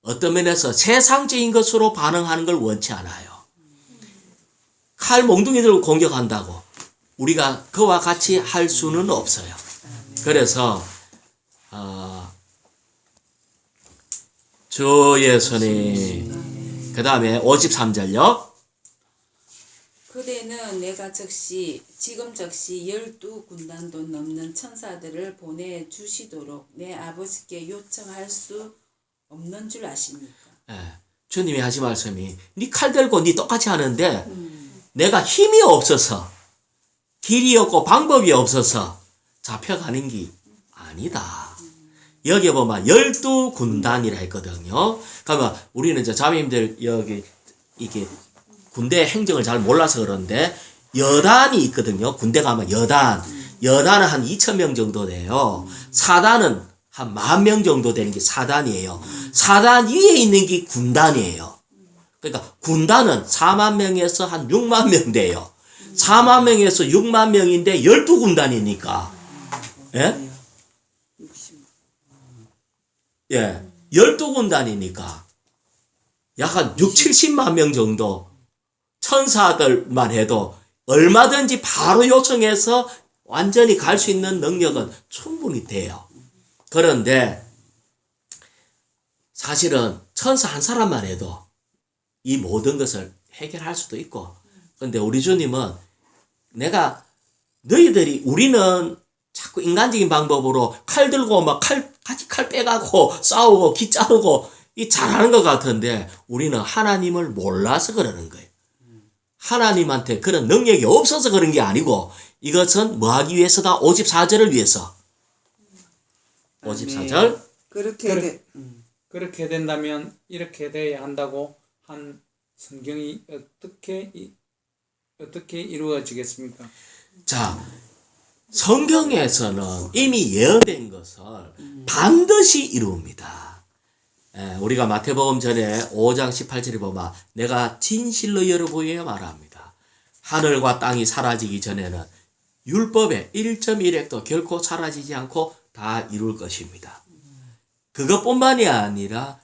어떤 면에서 세상적인 것으로 반응하는 걸 원치 않아요. 칼 몽둥이들을 공격한다고 우리가 그와 같이 할 수는 없어요. 그래서 주 예수님, 그 다음에 53절요. 그대는 내가 지금 즉시 12군단도 넘는 천사들을 보내주시도록 내 아버지께 요청할 수 없는 줄 아십니까? 주님이 하신 말씀이, 네 칼 들고 네 똑같이 하는데 내가 힘이 없어서, 길이 없고 방법이 없어서 잡혀가는 게 아니다. 여기 보면 12군단이라 했거든요. 그러면 우리는 자매님들 여기 이게 군대 행정을 잘 몰라서 그런데 여단이 있거든요. 군대 가면 여단은 한 2,000명 정도 돼요. 사단은 한 10,000명 정도 되는 게 사단이에요. 사단 위에 있는 게 군단이에요. 그러니까 군단은 40,000명에서 한 60,000명 돼요. 40,000명에서 60,000명인데 12군단이니까. 예? 예. 12군단이니까 약 한 6, 70만 명 정도 천사들만 해도 얼마든지 바로 요청해서 완전히 갈 수 있는 능력은 충분히 돼요. 그런데 사실은 천사 한 사람만 해도 이 모든 것을 해결할 수도 있고, 근데 우리 주님은 우리는 자꾸 인간적인 방법으로 칼 들고 막 같이 칼 빼가고 싸우고 기 자르고 잘하는 것 같은데, 우리는 하나님을 몰라서 그러는 거예요. 하나님한테 그런 능력이 없어서 그런 게 아니고, 이것은 뭐 하기 위해서다? 54절을 위해서. 54절. 그렇게 된다면 이렇게 돼야 한다고 한 성경이 어떻게 이루어지겠습니까? 자, 성경에서는 이미 예언된 것을 반드시 이루옵니다. 우리가 마태복음 전에 5장 18절에 보면, 내가 진실로 여러분에게 말합니다. 하늘과 땅이 사라지기 전에는 율법의 1.1획도 결코 사라지지 않고 다 이룰 것입니다. 그것뿐만이 아니라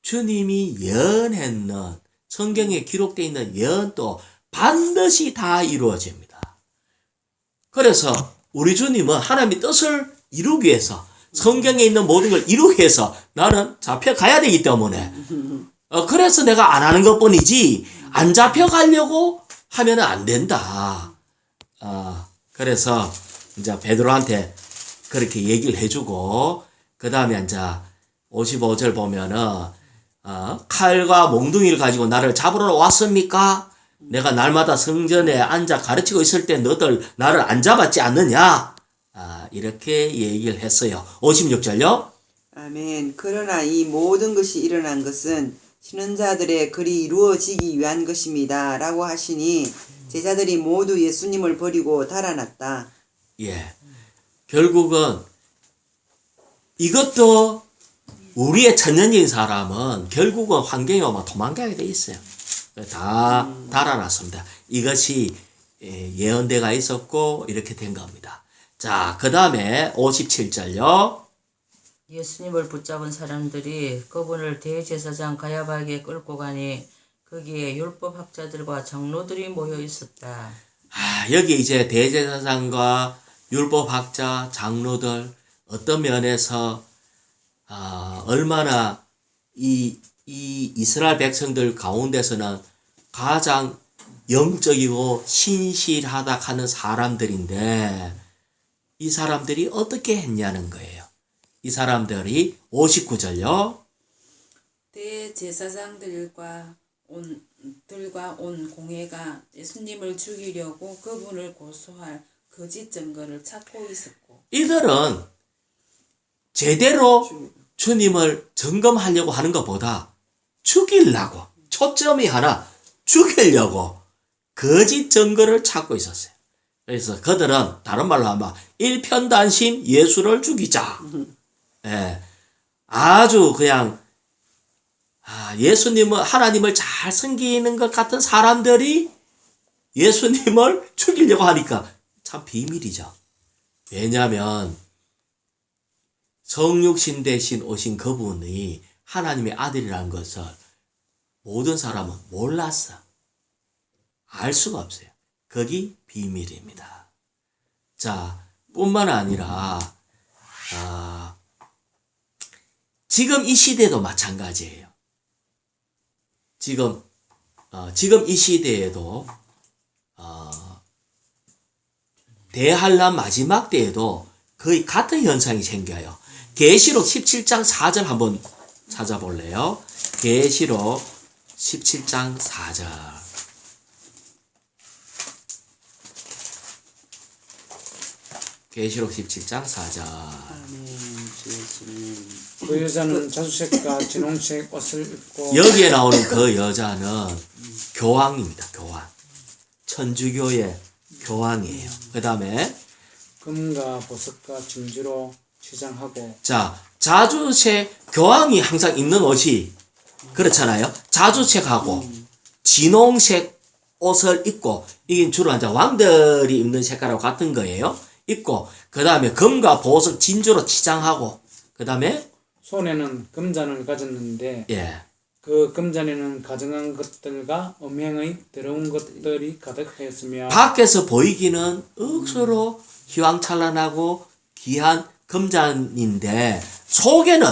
주님이 예언했는, 성경에 기록되어 있는 예언도 반드시 다 이루어집니다. 그래서 우리 주님은 하나님의 뜻을 이루기 위해서, 성경에 있는 모든 걸 이루기 위해서 나는 잡혀가야 되기 때문에, 그래서 내가 안 하는 것뿐이지 안 잡혀가려고 하면 안 된다. 그래서 이제 베드로한테 그렇게 얘기를 해주고, 그 다음에 이제 55절 보면은 칼과 몽둥이를 가지고 나를 잡으러 왔습니까? 내가 날마다 성전에 앉아 가르치고 있을 때 너들 나를 안 잡았지 않느냐? 이렇게 얘기를 했어요. 56절요. 아멘. 그러나 이 모든 것이 일어난 것은 신은 자들의 글이 이루어지기 위한 것입니다. 라고 하시니 제자들이 모두 예수님을 버리고 달아났다. 예. 결국은 이것도 우리의 천연적인 사람은 결국은 환경에 오면 도망가게 돼 있어요. 다 달아났습니다. 이것이 예언대가 있었고 이렇게 된 겁니다. 자, 그 다음에 57절요. 예수님을 붙잡은 사람들이 그분을 대제사장 가야바에게 끌고 가니 거기에 율법학자들과 장로들이 모여 있었다. 여기 이제 대제사장과 율법학자, 장로들, 어떤 면에서 얼마나 이 이스라엘 백성들 가운데서는 가장 영적이고 신실하다 하는 사람들인데, 이 사람들이 어떻게 했냐는 거예요. 이 사람들이 59절요. 대제사장들과 온 공회가 예수님을 죽이려고 그분을 고소할 거짓 증거를 찾고 있었고. 이들은 제대로 주님을 점검하려고 하는 것보다 죽이려고, 초점이 하나 죽이려고 거짓 증거를 찾고 있었어요. 그래서 그들은 다른 말로 하면 일편단심 예수를 죽이자. 예, 아주 그냥 예수님은 하나님을 잘 섬기는 것 같은 사람들이 예수님을 죽이려고 하니까 참 비밀이죠. 왜냐하면 성육신 대신 오신 그분이 하나님의 아들이라는 것을 모든 사람은 몰랐어. 알 수가 없어요. 거기 비밀입니다. 자, 뿐만 아니라 지금 이 시대도 마찬가지예요. 지금 이 시대에도 대한란 마지막 때에도 거의 같은 현상이 생겨요. 계시록 17장 4절 한번 찾아볼래요? 계시록 17장 4절. 계시록 17장 4절. 아멘. 주 예수님. 그 여자는 자주색과 진홍색 옷을 입고 여기에 나오는 그 여자는 교황입니다. 교황. 천주교의 교황이에요. 그 다음에 금과 보석과 진주로 치장하고 자, 자주색, 교황이 항상 입는 옷이 그렇잖아요. 자주색하고 진홍색 옷을 입고, 이게 주로 이제 왕들이 입는 색깔하고 같은 거예요. 입고, 그 다음에 금과 보석, 진주로 치장하고, 그 다음에 손에는 금잔을 가졌는데 예, 그 금잔에는 가증한 것들과 음행의 더러운 것들이 가득하였으며 밖에서 보이기는 억수로 휘황찬란하고 귀한 금잔인데 속에는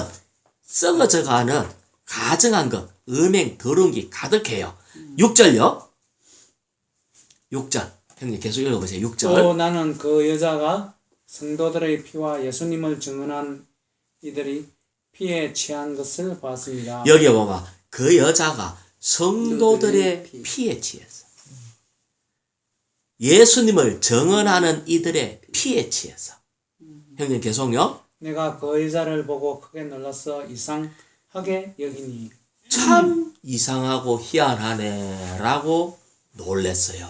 썩어져가는 가증한 것, 음행, 더러운 게 가득해요. 6절요. 6절. 형님 계속 읽어보세요. 또 6절. 나는 그 여자가 성도들의 피와 예수님을 증언한 이들이 피에 취한 것을 봤습니다. 여기에 보면 그 여자가 성도들의 피에 취했어. 예수님을 증언하는 이들의 피에 취했어. 형님 계속요. 내가 그 여자를 보고 크게 놀라서 이상하게 여기니 참 이상하고 희한하네 라고 놀랬어요.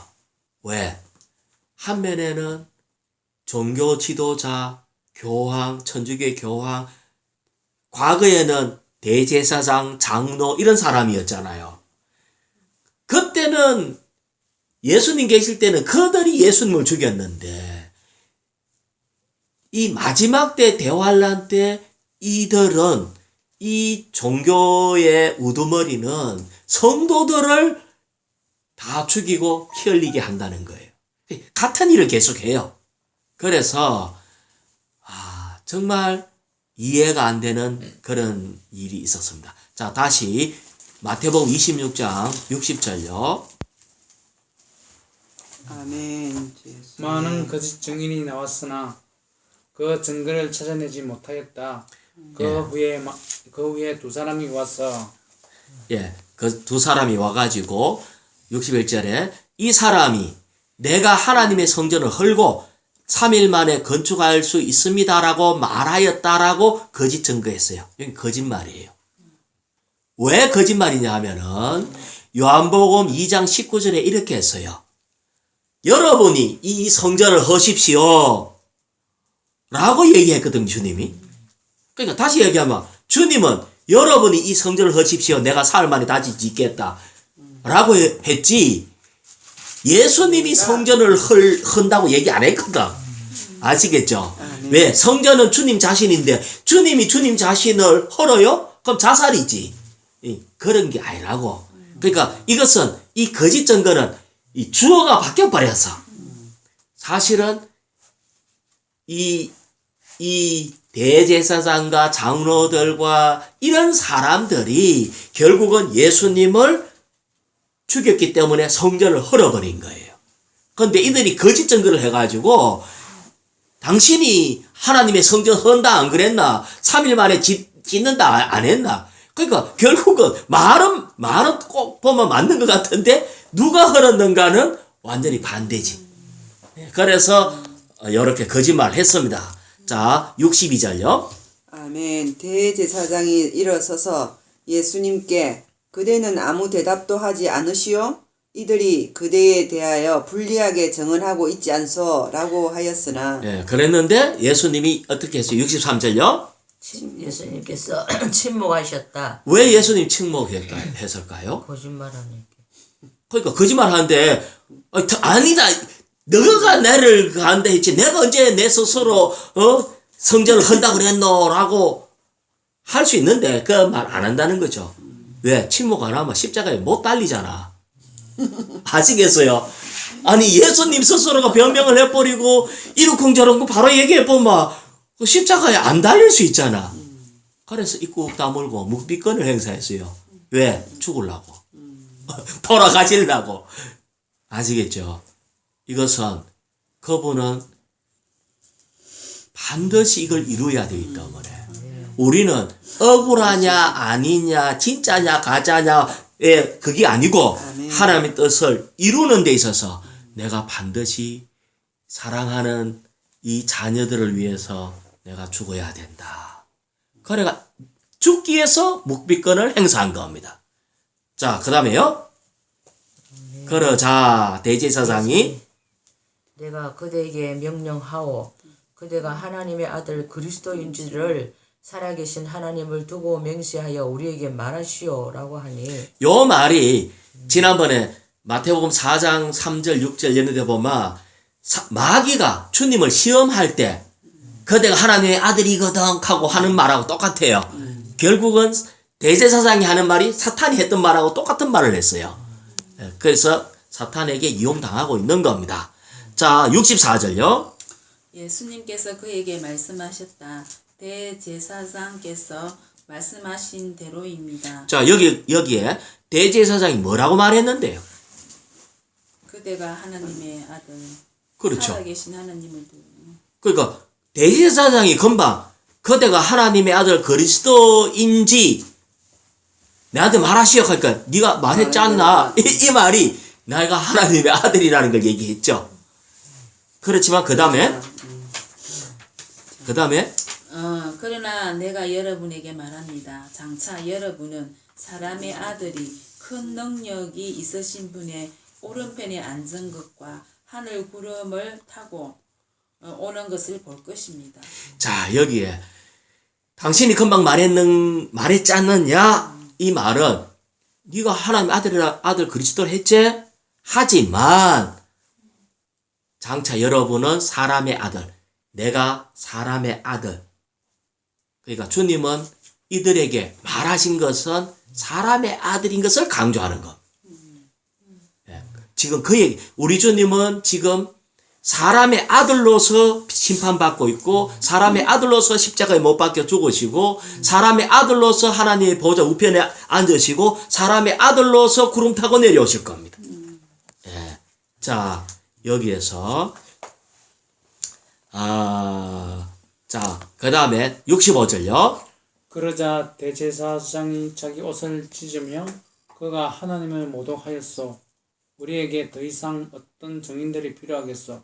왜? 한면에는 종교 지도자, 교황, 천주교의 교황, 과거에는 대제사장, 장로 이런 사람이었잖아요. 그때는 예수님 계실 때는 그들이 예수님을 죽였는데 이 마지막 때 대환란 때 이들은 이 종교의 우두머리는 성도들을 다 죽이고 피 흘리게 한다는 거예요. 같은 일을 계속해요. 그래서 정말 이해가 안 되는 그런 일이 있었습니다. 자, 다시 마태복음 26장 60절요. 아멘. 주 예수님. 많은 거짓 증인이 나왔으나 그 증거를 찾아내지 못하였다. 그 후에 두 사람이 와서 예, 그 두 사람이 와가지고 61절에 이 사람이 내가 하나님의 성전을 헐고 3일 만에 건축할 수 있습니다라고 말하였다라고 거짓 증거했어요. 여기 거짓말이에요. 왜 거짓말이냐 하면은 요한복음 2장 19절에 이렇게 했어요. 여러분이 이 성전을 허십시오 라고 얘기했거든, 주님이. 그러니까 다시 얘기하면 주님은 여러분이 이 성전을 허십시오, 내가 사흘 만에 다시 짓겠다 라고 했지 예수님이 성전을 헌다고 얘기 안 했거든. 아시겠죠? 왜? 성전은 주님 자신인데 주님이 주님 자신을 헐어요? 그럼 자살이지. 그런 게 아니라고. 그러니까 이것은 이 거짓 증거는 이 주어가 바뀌어버렸어. 사실은 이 대제사장과 장로들과 이런 사람들이 결국은 예수님을 죽였기 때문에 성전을 헐어버린 거예요. 그런데 이들이 거짓 증거를 해가지고 당신이 하나님의 성전 헌다 안 그랬나? 3일 만에 짓는다 안 했나? 그러니까 결국은 말은 꼭 보면 맞는 것 같은데 누가 헐었는가는 완전히 반대지. 그래서 이렇게 거짓말을 했습니다. 자, 62절요. 아멘. 대제사장이 일어서서 예수님께 그대는 아무 대답도 하지 않으시오? 이들이 그대에 대하여 불리하게 정언하고 있지 않소? 라고 하였으나 예, 그랬는데 예수님이 어떻게 했어요? 63절요. 예수님께서 침묵하셨다. 왜 예수님 침묵했을까요? 거짓말하니까. 그러니까 거짓말 하는데 아니다. 너가 나를 간다 했지. 내가 언제 내 스스로 성전을 헌다고 그랬노? 라고 할 수 있는데 그 말 안 한다는 거죠. 왜? 침묵 안 하면 십자가에 못 달리잖아. 아시겠어요? 아니 예수님 스스로가 변명을 해버리고 이러쿵저러쿵 바로 얘기해보면 십자가에 안 달릴 수 있잖아. 그래서 입국 다물고 묵비권을 행사했어요. 왜? 죽으려고. 돌아가시려고. 아시겠죠? 이것은 그분은 반드시 이걸 이루어야 되기 때문에 우리는 억울하냐 아니냐 진짜냐 가짜냐의 그게 아니고 아멘. 하나님의 뜻을 이루는 데 있어서 내가 반드시 사랑하는 이 자녀들을 위해서 내가 죽어야 된다. 그래가 죽기 위해서 묵비권을 행사한 겁니다. 자, 그 다음에요. 그러자 대제사장이 내가 그대에게 명령하오. 그대가 하나님의 아들 그리스도인지를 살아계신 하나님을 두고 맹세하여 우리에게 말하시오. 라고 하니 요 말이 지난번에 마태복음 4장 3절 6절 연는데 보면 마귀가 주님을 시험할 때 그대가 하나님의 아들이거든 하고 하는 말하고 똑같아요. 결국은 대제사장이 하는 말이 사탄이 했던 말하고 똑같은 말을 했어요. 그래서 사탄에게 이용당하고 있는 겁니다. 자, 64절요. 예수님께서 그에게 말씀하셨다. 대제사장께서 말씀하신 대로입니다. 자, 여기에 대제사장이 뭐라고 말했는데요? 그대가 하나님의 아들, 그렇죠. 살아계신 하나님을 두고. 그러니까 대제사장이 금방 그대가 하나님의 아들 그리스도인지 내한테 말하시오. 그러니까 네가 말했지 않나? 이 말이 내가 하나님의 아들이라는 걸 얘기했죠. 그렇지만 그 다음에 그러나 내가 여러분에게 말합니다. 장차 여러분은 사람의 아들이 큰 능력이 있으신 분의 오른편에 앉은 것과 하늘 구름을 타고 오는 것을 볼 것입니다. 자, 여기에 당신이 금방 말했지 않느냐? 이 말은 네가 하나님 아들 그리스도를 했지? 하지만 장차 여러분은 사람의 아들, 내가 사람의 아들. 그러니까 주님은 이들에게 말하신 것은 사람의 아들인 것을 강조하는 것. 예. 지금 그 얘기, 우리 주님은 지금 사람의 아들로서 심판받고 있고 사람의 아들로서 십자가에 못 박혀 죽으시고 사람의 아들로서 하나님의 보좌 우편에 앉으시고 사람의 아들로서 구름 타고 내려오실 겁니다. 예. 자, 여기에서 자, 그 다음에 65절요. 그러자 대제사장이 자기 옷을 찢으며 그가 하나님을 모독하였소. 우리에게 더 이상 어떤 증인들이 필요하겠소.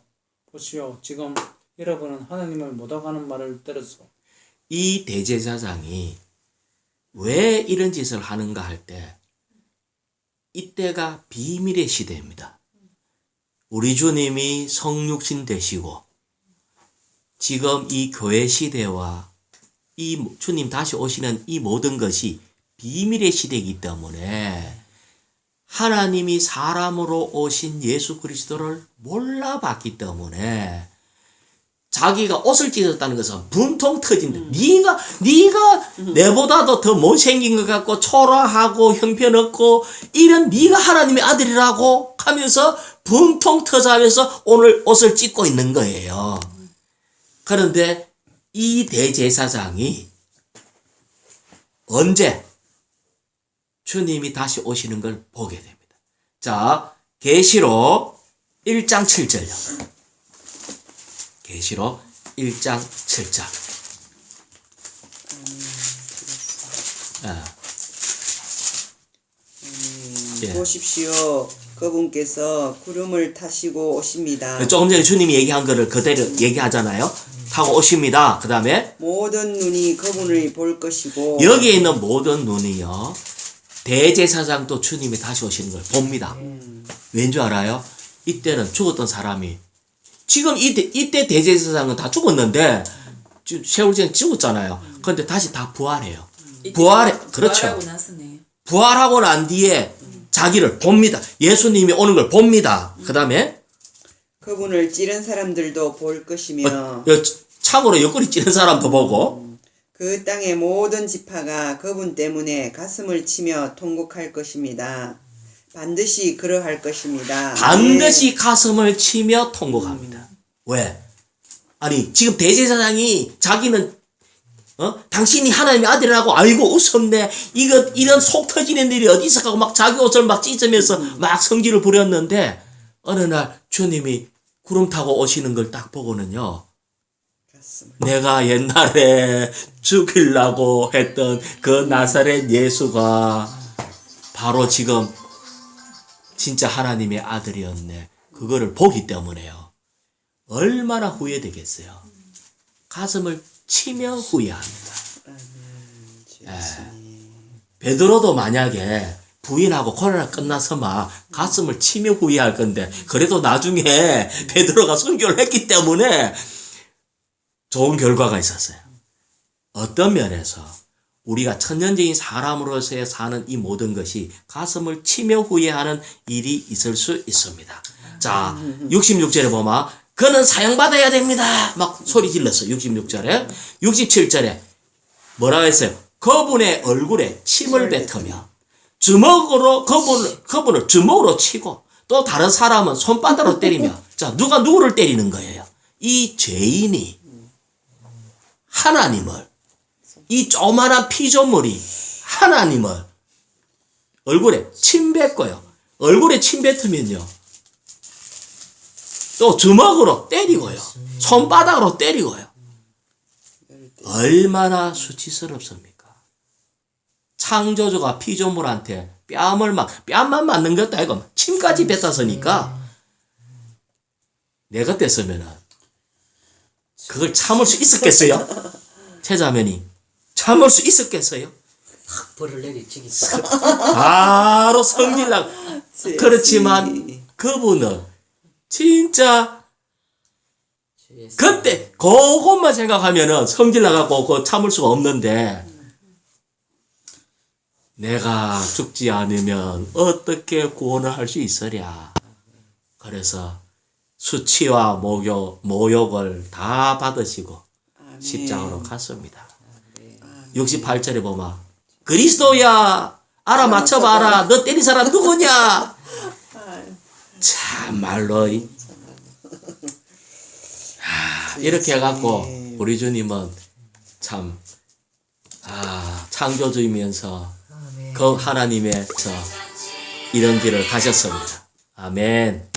보시오, 지금 여러분은 하나님을 모독하는 말을 들었소. 이 대제사장이 왜 이런 짓을 하는가 할 때 이때가 비밀의 시대입니다. 우리 주님이 성육신 되시고 지금 이 교회 시대와 이 주님 다시 오시는 이 모든 것이 비밀의 시대이기 때문에 하나님이 사람으로 오신 예수 그리스도를 몰라봤기 때문에 자기가 옷을 찢었다는 것은 분통 터진다. 네가 내보다도 더 못생긴 것 같고 초라하고 형편없고 이런 네가 하나님의 아들이라고 하면서 분통 터져하면서 오늘 옷을 찢고 있는 거예요. 그런데 이 대제사장이 언제 주님이 다시 오시는 걸 보게 됩니다. 자, 계시록 1장 7절요. 계시록 1장 7절. 예. 보십시오. 그분께서 구름을 타시고 오십니다. 조금 전에 주님이 얘기한 거를 그대로 얘기하잖아요. 타고 오십니다. 그 다음에 모든 눈이 그분을 볼 것이고 여기에 있는 모든 눈이요. 대제사장도 주님이 다시 오시는 걸 봅니다. 왠 줄 알아요? 이때는 죽었던 사람이 지금 이때 대제사장은 다 죽었는데 지금 세월전에 죽었잖아요. 그런데 다시 다 부활해요. 그렇죠. 부활하고 나서네요. 부활하고 난 뒤에 자기를 봅니다. 예수님이 오는 걸 봅니다. 그 다음에 그분을 찌른 사람들도 볼 것이며 참으로 옆구리 찌른 사람도 보고 그 땅의 모든 지파가 그분 때문에 가슴을 치며 통곡할 것입니다. 반드시 그러할 것입니다. 반드시 가슴을 치며 통곡합니다. 왜? 아니 지금 대제사장이 자기는 당신이 하나님의 아들이라고 알고 웃었네. 이런 속 터지는 일이 어디 있을까 하고 막 자기 옷을 막 찢으면서 막 성질을 부렸는데 어느 날 주님이 구름 타고 오시는 걸 딱 보고는요. 내가 옛날에 죽이려고 했던 그 나사렛 예수가 바로 지금 진짜 하나님의 아들이었네. 그거를 보기 때문에요. 얼마나 후회되겠어요. 가슴을 치며 후회합니다. 베드로도 만약에 부인하고 코로나 끝나서만 가슴을 치며 후회할 건데 그래도 나중에 베드로가 순교를 했기 때문에 좋은 결과가 있었어요. 어떤 면에서 우리가 천년적인 사람으로서의 사는 이 모든 것이 가슴을 치며 후회하는 일이 있을 수 있습니다. 자, 66절에 보면 그는 사형받아야 됩니다. 막 소리 질렀어. 66절에. 67절에 뭐라고 했어요? 그분의 얼굴에 침을 뱉으며 주먹으로 그분을 주먹으로 치고 또 다른 사람은 손바닥으로 때리며 자, 누가 누구를 때리는 거예요? 이 죄인이 하나님을 이 조그만한 피조물이 하나님을 얼굴에 침 뱉고요. 얼굴에 침 뱉으면요. 또 주먹으로 때리고요. 손바닥으로 때리고요. 얼마나 수치스럽습니까? 창조주가 피조물한테 뺨만 맞는 것도 아니고 침까지 뱉었으니까 내 같았으면은 그걸 참을 수 있었겠어요? 최자매니 참을 수 있었겠어요? 벌을 내리치기. 바로 성질나고 그렇지만 그분은 진짜 그때 그것만 생각하면은 성질나갖고 그거 참을 수가 없는데 내가 죽지 않으면 어떻게 구원을 할 수 있으랴. 그래서 수치와 모욕을 다 받으시고 십자가로 갔습니다. 68절에 보면 그리스도야 알아맞혀봐라. 너 때린 사람 누구냐. 참말로 이렇게 해갖고 우리 주님은 참 창조주이면서 그 하나님의 이런 길을 가셨습니다. 아멘.